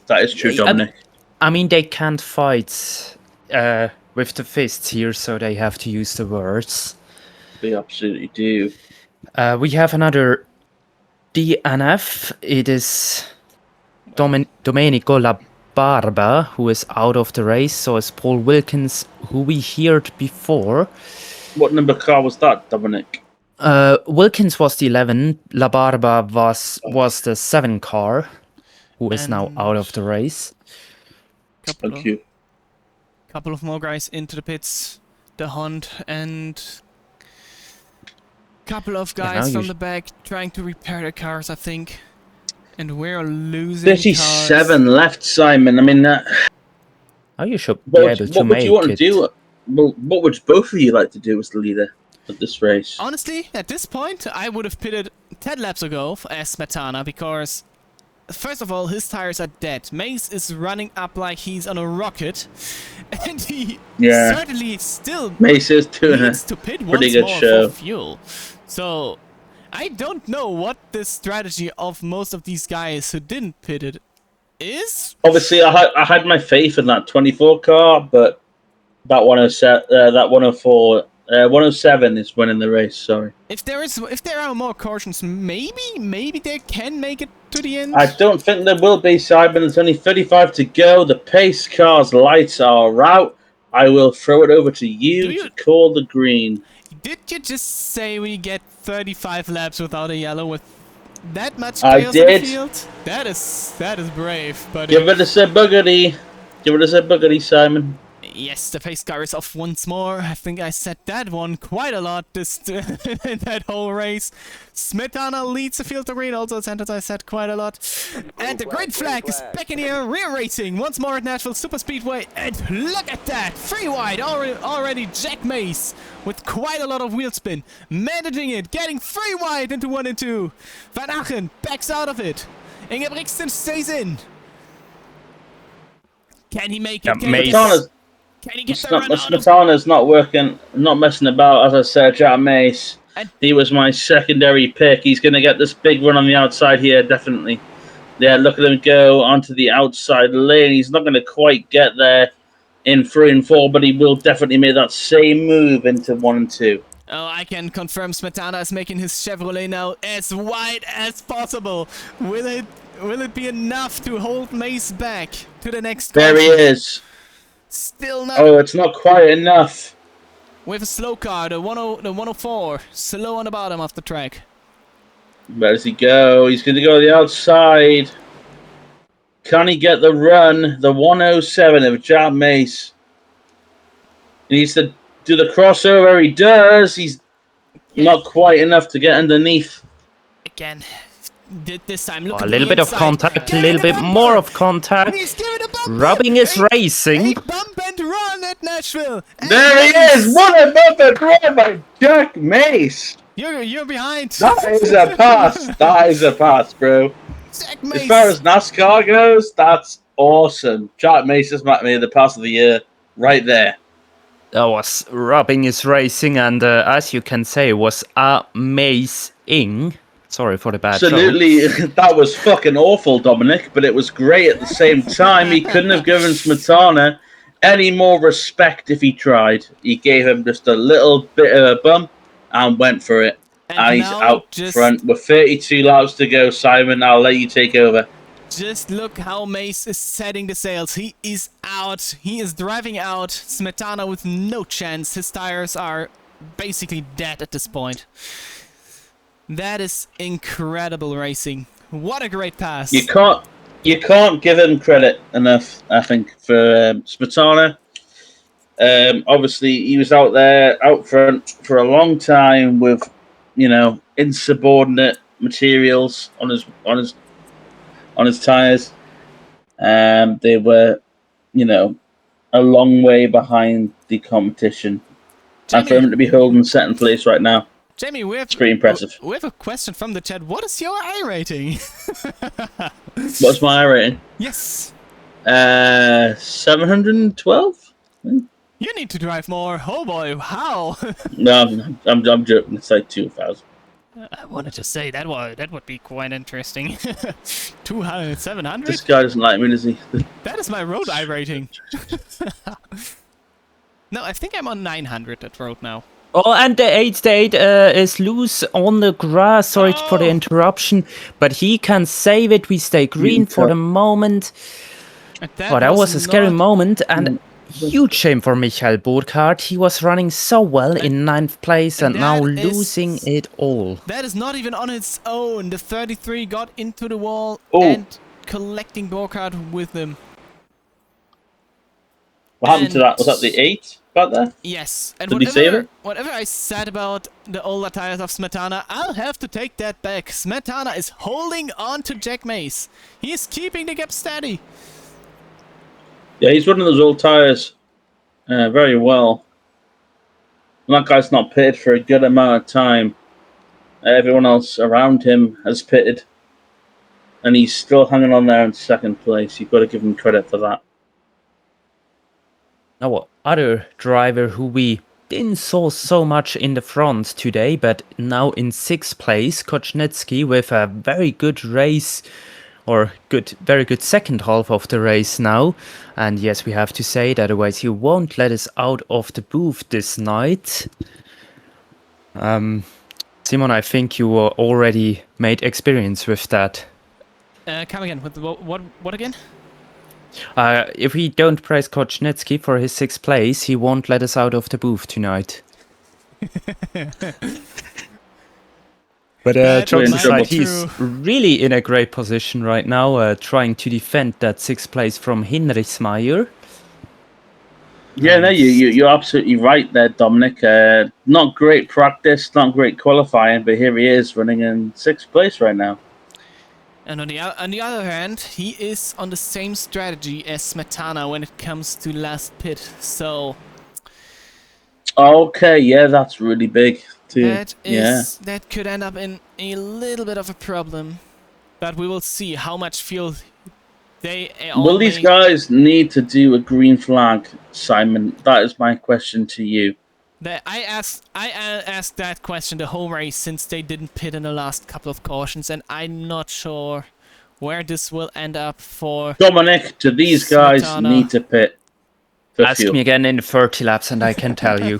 That is true, Yeah, Dominic. I mean, they can't fight with the fists here, so they have to use the words. They absolutely do. We have another DNF. It is Domenico La Barba, who is out of the race. So is Paul Wilkins, who we heard before. What number car was that, Dominic? Wilkins was the 11. La Barba was the 7 car, who is now out of the race. Thank you. Couple of more guys into the pits. The Hunt and couple of Yeah, now guys you from sh- the back trying to repair their cars, I think. And we're losing 37 cars. left, Simon. I mean, Oh, you should be what able would, to what would make you want to it. do? Well, what would both of you like to do as the leader of this race? Honestly, at this point, I would have pitted 10 laps ago as Smetana because, first of all, his tires are dead. Mace is running up like he's on a rocket, and he Yeah. certainly still Mace is doing needs a to pit pretty once good more show. for fuel. So, I don't know what the strategy of most of these guys who didn't pit it is. Obviously, I had my faith in that 24 car, but that 107 is winning the race. Sorry, If there are more cautions, maybe they can make it to the end. I don't think there will be, Simon. There's only 35 to go. The pace car's lights are out. I will throw it over to Do you you- to call the green. Did you just say we get 35 laps without a yellow with that much I chaos in did. the field? That is brave, but Give it a buggity. Give it a buggity, Simon. yes, the pace car is off once more. I think I said that one quite a lot this that whole race. Smetana leads the field to green, also a sentence I said quite a lot. And the green flag is back in here, rear racing once more at Nachville Superspeedway. And look at that, free wide already Jack Mace with quite a lot of wheel spin, managing it, getting free wide into 1 and 2. Van Achen backs out of it. Ingebrigtsen stays in. Can he make it? Yeah, Can he Mace. get- Can he get the run out of Smetana's not working, not messing about. As I said, Jack Mace. And- He was my secondary pick. He's going to get this big run on the outside here, definitely. Yeah, look at him go onto the outside lane. He's not going to quite get there in 3 and 4, but he will definitely make that same move into 1 and 2. Oh, I can confirm Smetana is making his Chevrolet now as wide as possible. Will it be enough to hold Mace back to the next There he caution? is. Still not Oh, it's not quite enough. with a slow car, the 104, slow on the bottom of the track. Where does he go? He's going to go to the outside. Can he get the run? The 107 of Jack Mace. He needs to do the crossover. He does. He's not quite enough to get underneath. Again, this time look A at little the bit of inside. contact, a Giving little a bit bumper. more of contact. He's giving a bumper. Rubbing is A racing. bump and run at Nashville. And There he Mace. is. What a bumper drive by Jack Mace. You're behind. That is a pass. That is a pass, bro. Jack Mace. As far as NASCAR goes, that's awesome. Jack Mace has made the pass of the year right there. That was rubbing is racing, and as you can say, was amazing. Sorry for the bad joke. Absolutely, that was fucking awful, Dominic, but it was great at the same time. He couldn't have given Smetana any more respect if he tried. He gave him just a little bit of a bump and went for it. And he's now out front with 32 laps to go. Simon, I'll let you take over. Just look how Mace is setting the sails. He is out. He is driving out. Smetana with no chance. His tires are basically dead at this point. That is incredible racing. What a great pass. You can't give him credit enough, I think, for Smetana. Obviously, he was out front for a long time with, insubordinate materials on his tires. They were, a long way behind the competition. Jamie, and for him to be holding second place right now, Jamie, it's pretty impressive. We have a question from the chat. What is your iRating? What's my iRating? Yes. 712. You need to drive more. Oh boy, how? No, I'm joking. It's like 2,000. I wanted to say that would be quite interesting. 200, 700? This guy doesn't like me, does he? That is my road iRating. No, I think I'm on 900 at road now. Oh, and the 8 is loose on the grass. Sorry for the interruption, but he can save it. We stay green for the moment. That was a scary moment, and huge shame for Michael Burkhardt. He was running so well in 9th place and now losing it all. That is not even on its own. The 33 got into the wall and collecting Burkhardt with them. What happened to that? Was that the 8 back there? Yes. And Did he save it? Whatever I said about the older tires of Smetana, I'll have to take that back. Smetana is holding on to Jack Mace. He is keeping the gap steady. Yeah, he's running those old tires very well. And that guy's not pitted for a good amount of time. Everyone else around him has pitted. And he's still hanging on there in 2nd place. You've got to give him credit for that. Now, other driver who we didn't saw so much in the front today, but now in 6th place, Kochnetsky with a very good race, or very good second half of the race now. And yes, we have to say it, otherwise he won't let us out of the booth this night. Simon, I think you already made experience with that. Come again, what again? If we don't praise Kochnetsky for his 6th place, he won't let us out of the booth tonight. But jokes aside, he's really in a great position right now, trying to defend that 6th place from Hinrichsmeyer. Yeah, no, you're absolutely right there, Dominic. Not great practice, not great qualifying, but here he is running in 6th place right now. And on the other hand, he is on the same strategy as Smetana when it comes to last pit. So. Okay, yeah, that's really big too. That could end up in a little bit of a problem, but we will see how much fuel they. Will these guys need to do a green flag, Simon? That is my question to you. I asked that question the whole race since they didn't pit in the last couple of cautions, and I'm not sure where this will end up for Dominic. Do these guys need to pit? Ask me again in 30 laps, and I can tell you.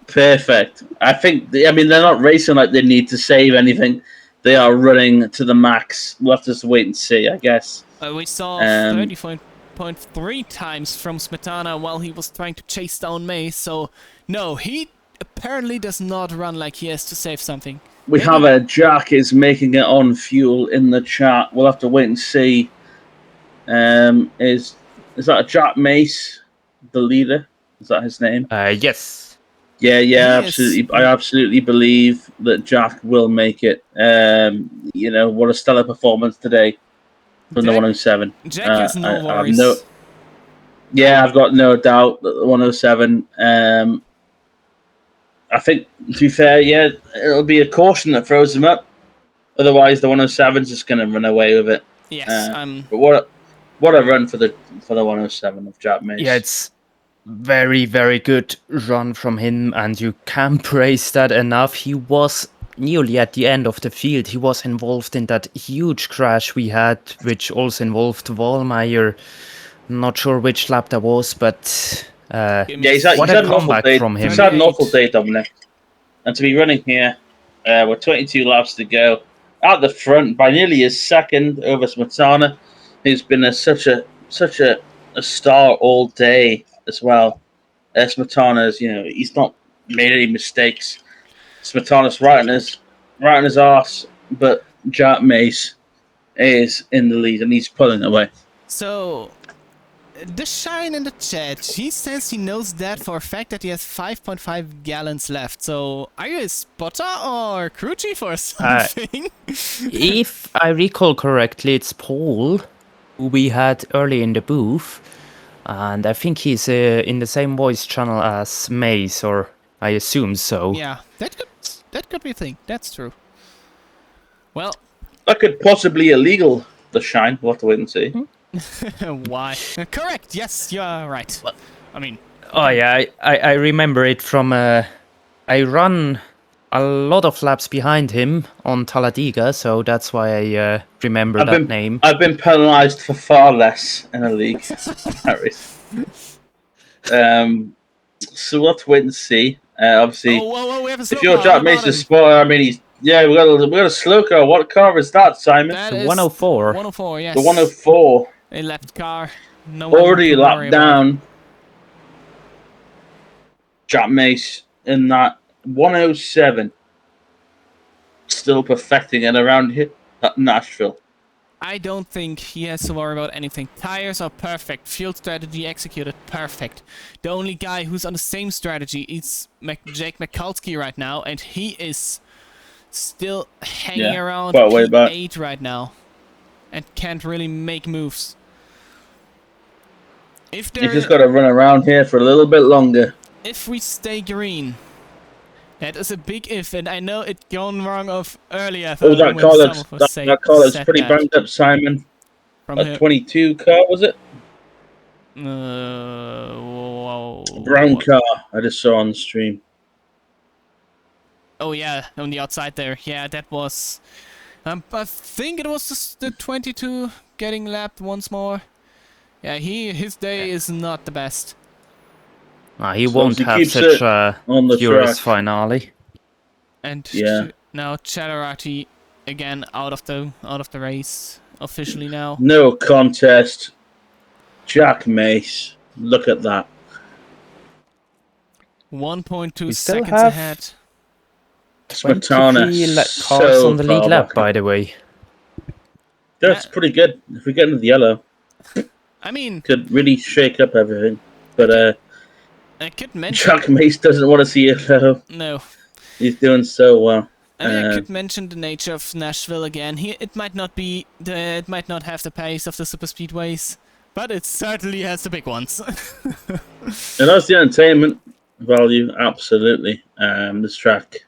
Perfect. I mean, they're not racing like they need to save anything. They are running to the max. We'll have to just wait and see, I guess. We saw 30.3 times from Smetana while he was trying to chase down May, so no, he apparently does not run like he has to save something. We have a Jack is making it on fuel in the chat. We'll have to wait and see. Is that a Jack Mace, the leader? Is that his name? Yes. Yeah, absolutely. I absolutely believe that Jack will make it. What a stellar performance today from the 107. Jack has no worries. I've got no doubt that the 107. I think, to be fair, it'll be a caution that throws him up. Otherwise, the 107's just going to run away with it. Yes. But what a run for the 107 of Jack Mace. Yeah, it's very, very good run from him, and you can't praise that enough. He was nearly at the end of the field. He was involved in that huge crash we had, which also involved Wallmeyer Not sure which lap that was, but Yeah, he's had what an a awful comeback day. from him. He's had an awful day, Dominic. And to be running here with 22 laps to go, at the front by nearly a second over Smetana, who's been such a star all day as well. Smetana's, he's not made any mistakes. Smetana's right on his arse, but Jack Mace is in the lead and he's pulling away. So, the Shine in the chat, he says he knows that for a fact that he has 5.5 gallons left. So, are you a spotter or crew chief or something? If I recall correctly, it's Paul, who we had early in the booth. And I think he's in the same voice channel as Mace, or I assume so. Yeah, that could be a thing. That's true. Well, That could possibly illegal, the Shine. We'll have to wait and see. why? Correct. Yes, you are right. I mean, Oh yeah, I remember it from I run a lot of laps behind him on Talladega, so that's why I remember that name. I've been penalised for far less in a league. So we'll have to wait and see. Obviously, we have a slow if you're car. Jack Mace's spotter, I mean, we got a slow car. What car is that, Simon? That The is 104. 104, yes. The 104. A left car. No one Already to worry lapped down. Jack Mace in that 107. Still perfecting it around here at Nashville. I don't think he has to worry about anything. Tires are perfect. Field strategy executed perfect. The only guy who's on the same strategy is Jake Mikulski right now, and he is still hanging around P8 right now and can't really make moves. If You just got to run around here for a little bit longer. If we stay green, that is a big if, and I know it gone wrong of earlier. That car looks pretty banged up, Simon. From a 22 car, was it? Brown car, I just saw on the stream. Oh yeah, on the outside there. Yeah, that was... I think it was just the 22 getting lapped once more. Yeah, his day is not the best. He won't have such a furious finale. And now Chadorati again out of the race officially now. No contest. Jack Mace. Look at that. 1.2 seconds ahead. Smetana. 23 cars on the lead lap, by the way. That's pretty good. If we get into the yellow, I mean, could really shake up everything. But I could mention Jack Mace doesn't want to see it though. No. He's doing so well. I could mention the nature of Nashville again. It might not have the pace of the superspeedways, but it certainly has the big ones. It has the entertainment value, absolutely. This track.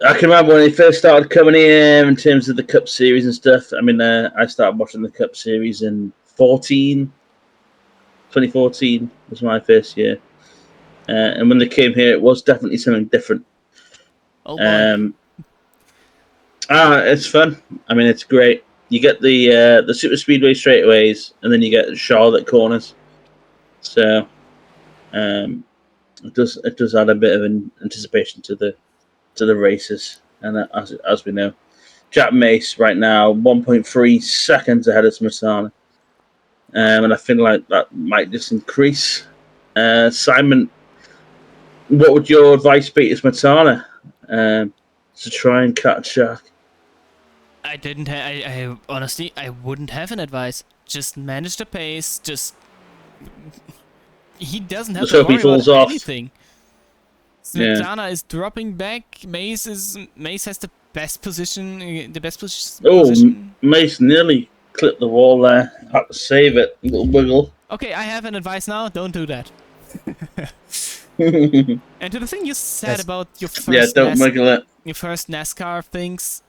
I can remember when he first started coming here in terms of the Cup Series and stuff. I mean, I started watching the Cup Series in 2014 was my first year. And when they came here, it was definitely something different. Oh boy. It's fun. I mean, it's great. You get the super speedway straightaways, and then you get Charlotte corners. So, it does add a bit of an anticipation to the races. And as we know, Jack Mace right now 1.3 seconds ahead of Smetana, and I feel like that might just increase. Simon, what would your advice be to Smetana to try and catch Jack? I honestly, I wouldn't have an advice. Just manage the pace. He doesn't have to worry about anything. Smetana is dropping back. Mace has the best position. Position. Mace nearly clipped the wall there. Had to save it. A little wiggle. Okay, I have an advice now. Don't do that. And to the thing you said about your first wiggle it. Your first NASCAR things.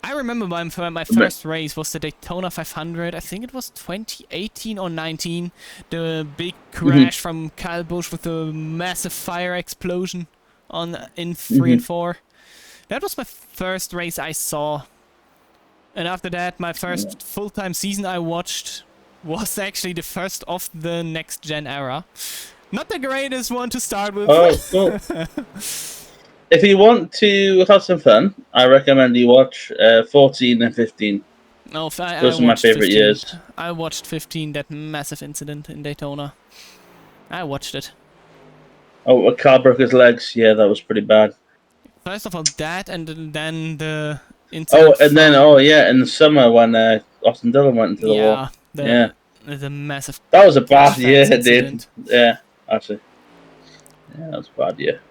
I remember my first race was the Daytona 500. I think it was 2018 or 19. The big crash from Kyle Busch with the massive fire explosion in 3 and 4. That was my first race I saw. And after that, my first full-time season I watched was actually the first of the next gen era. Not the greatest one to start with. Oh, cool. If you want to have some fun, I recommend you watch 14 and 15. No, Those are my favorite years. I watched 15, that massive incident in Daytona. I watched it. Oh, a car broke his legs. Yeah, that was pretty bad. First of all, that, and then the incident. Oh, and then in the summer when Austin Dillon went into the wall. The massive. That was a bad year, incident. dude. Yeah, actually. Yeah, that was a bad year.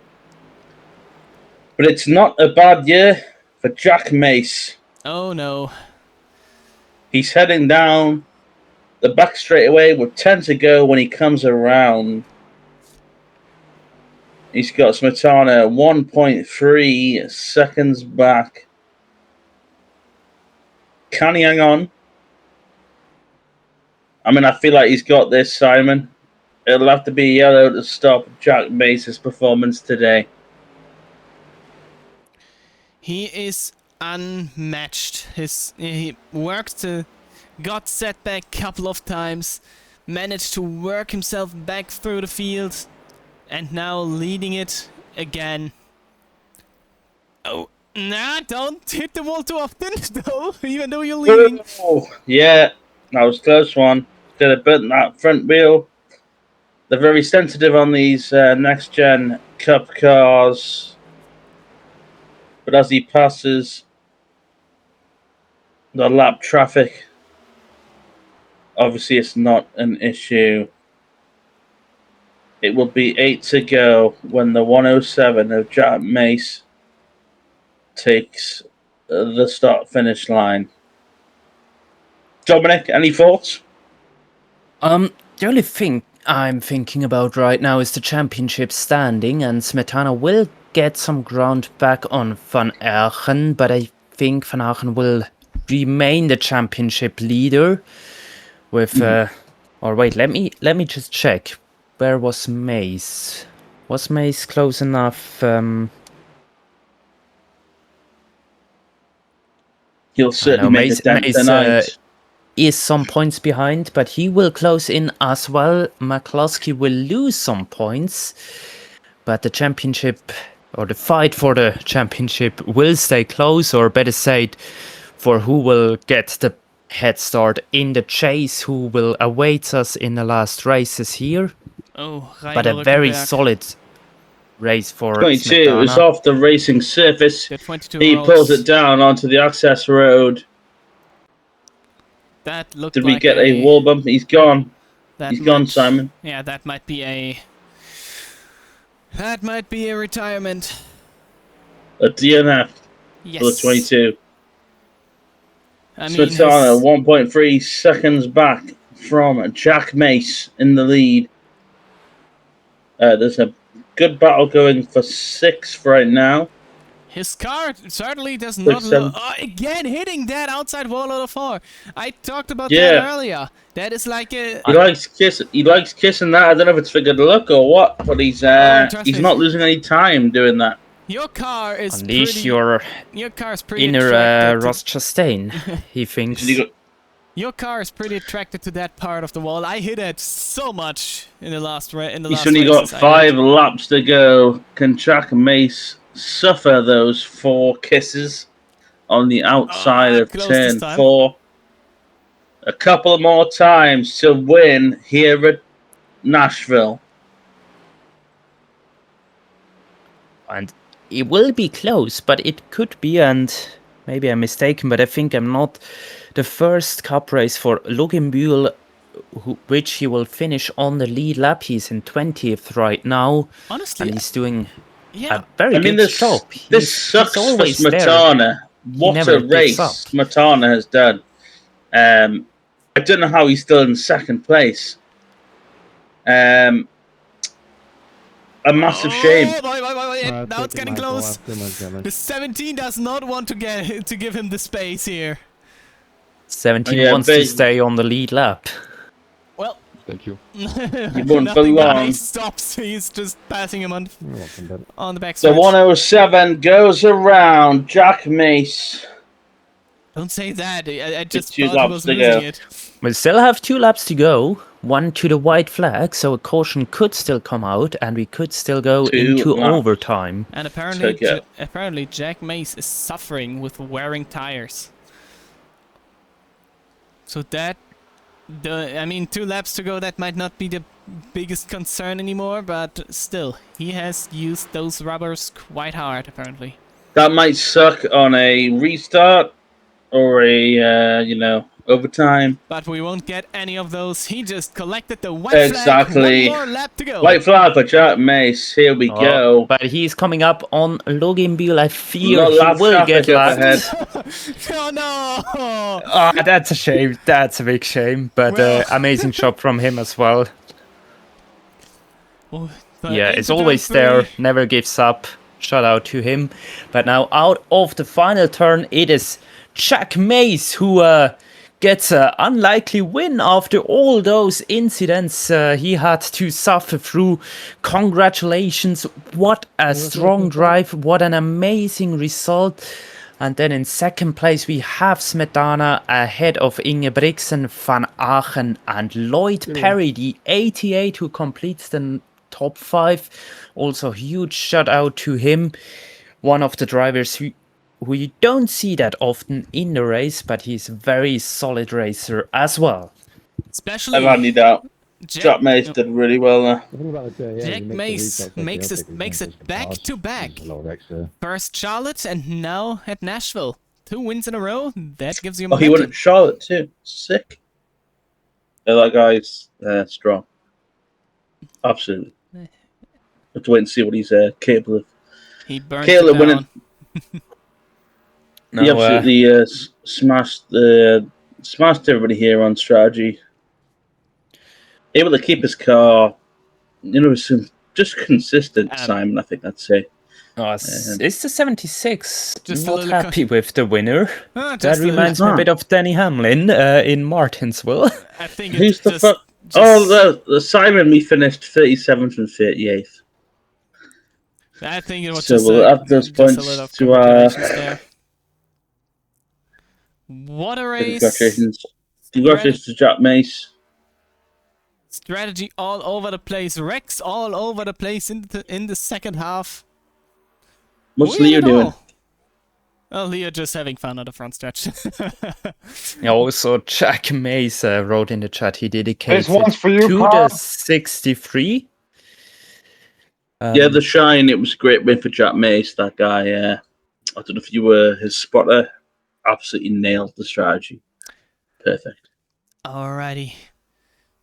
But it's not a bad year for Jack Mace. Oh no. He's heading down the back straightaway with 10 to go when he comes around. He's got Smetana 1.3 seconds back. Can he hang on? I mean, I feel like he's got this, Simon. It'll have to be yellow to stop Jack Mace's performance today. He is unmatched. He got set back a couple of times, managed to work himself back through the field, and now leading it again. Oh, nah, don't hit the wall too often, though, even though you're leading. Oh, yeah, that was a close one. Could have burnt that front wheel. They're very sensitive on these next-gen Cup cars. But as he passes the lap traffic, obviously it's not an issue. It will be 8 to go when the 107 of Jack Mace takes the start-finish line. Dominic, any thoughts? The only thing I'm thinking about right now is the championship standing, and Smetana will get some ground back on Van Aerchen, but I think Van Aerchen will remain the championship leader with or wait, let me just check. Where was Mace? Was Mace close enough? He'll certainly make a dent tonight. Is some points behind, but he will close in as well. McCluskey will lose some points, but the championship, or the fight for the championship, will stay close, or better said, for who will get the head start in the chase, who will await us in the last races here. Oh, but a very solid race for 22 Smetana. is off the racing surface. He rolls. pulls it down onto the access road. That looked Did like we get a wall bump? He's gone. He's gone, Simon. Yeah, that might be a retirement. A DNF Yes. for the 22. I mean, Smetana 1.3 seconds back from Jack Mace in the lead. There's a good battle going for 6th right now. his car certainly does not look... again, hitting that outside wall out of 4. I talked about that earlier. That is like a... He likes kissing that. I don't know if it's for good luck or what, but he's not losing any time doing that. Your car is Unleash your car's pretty inner Ross Chastain, he thinks. Your car is pretty attracted to that part of the wall. I hit it so much in the last He's only got 5 laps to go. Can Jack Mace suffer those 4 kisses on the outside of turn 4? A couple more times to win here at Nashville. And it will be close, but it could be, and maybe I'm mistaken, but I think I'm not, the first cup race for Logan Buell, which he will finish on the lead lap. He's in 20th right now. Honestly, and he's doing a very good job. This sucks for Smetana. What a race Smetana has done. I don't know how he's still in 2nd place. A massive shame. Now it's getting close. The 17 does not want to give him the space here. 17 wants to stay on the lead lap. Well, thank you. He won't for long. He stops. He's just passing him on the back. The 107 goes around Jack Mace. Don't say that. I just thought he was losing it. We still have 2 laps to go. 1 to the white flag, so a caution could still come out, and we could still go 2 into laps. overtime. And apparently, Okay. apparently Jack Mace is suffering with wearing tires. So that, I mean, 2 laps to go, that might not be the biggest concern anymore, but still, he has used those rubbers quite hard, apparently. That might suck on a restart or a, overtime. But we won't get any of those. He just collected the white Exactly. flag. 1 more lap to go. White flag for Jack Mace. Here we go. But he's coming up on Logan Beal. I fear Not he lap will get traffic up lapped. ahead. Oh no! Oh, that's a shame. That's a big shame. But Well. amazing job from him as well. Oh, but Yeah, into it's always turn there. 3. Never gives up. Shout out to him. But now out of the final turn, it is Jack Mace who gets an unlikely win after all those incidents he had to suffer through. Congratulations. What a strong drive. What an amazing result. And then in second place, we have Smetana ahead of Ingebrigtsen, Van Aachen, and Lloyd Perry, the 88 who completes the top 5. Also, huge shout out to him. One of the drivers who you don't see that often in the race, but he's a very solid racer as well. Especially I've had any doubt. Jack Mace did really well there. Jack Mace makes it back to back. First Charlotte and now at Nashville. 2 wins in a row. That gives you Oh, he momentum. won at Charlotte too. Sick. Yeah, that guy's strong. Absolutely. Have to wait and see what he's capable of. He burned Caleb it winning. down. He absolutely smashed everybody here on strategy. Able to keep his car, some just consistent. Simon, I think I'd say. Oh, it's the 76. Just a Not little happy with the winner. Just That a reminds me a bit of Danny Hamlin in Martinsville. I think Who's it's the just, fuck? Oh, the Simon. We finished 37th and 38th. I think it was So just, we'll a, add those just a points little to congratulations there. What a race! Congratulations to Jack Mace. Strategy all over the place. Wrecks all over the place in the second half. What's Win Leo it doing? all. Oh, Leo just having fun on the front stretch. Also, Jack Mace wrote in the chat he dedicated This one's for you, to Carl. the 63. Yeah, the shine. It was a great win for Jack Mace. That guy. I don't know if you were his spotter. Absolutely nailed the strategy. Perfect. Alrighty.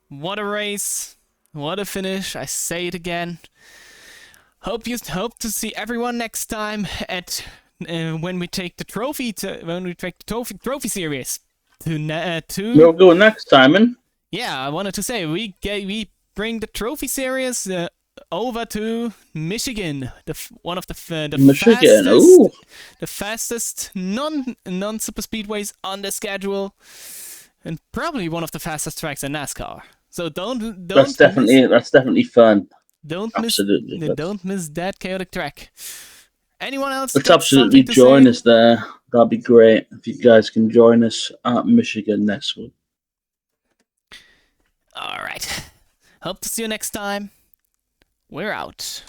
What a race. What a finish. I say it again. Hope to see everyone next time at when we take the trophy trophy series to We'll go next, Simon. Yeah, I wanted to say we bring the trophy series over to Michigan, one of the Michigan. fastest, Ooh. the fastest non super speedways on the schedule, and probably one of the fastest tracks in NASCAR. So don't That's definitely fun. don't Absolutely. miss that chaotic track. Anyone else? Let's got absolutely something to join say? us there. That'd be great if you guys can join us at Michigan next week. All right. Hope to see you next time. We're out.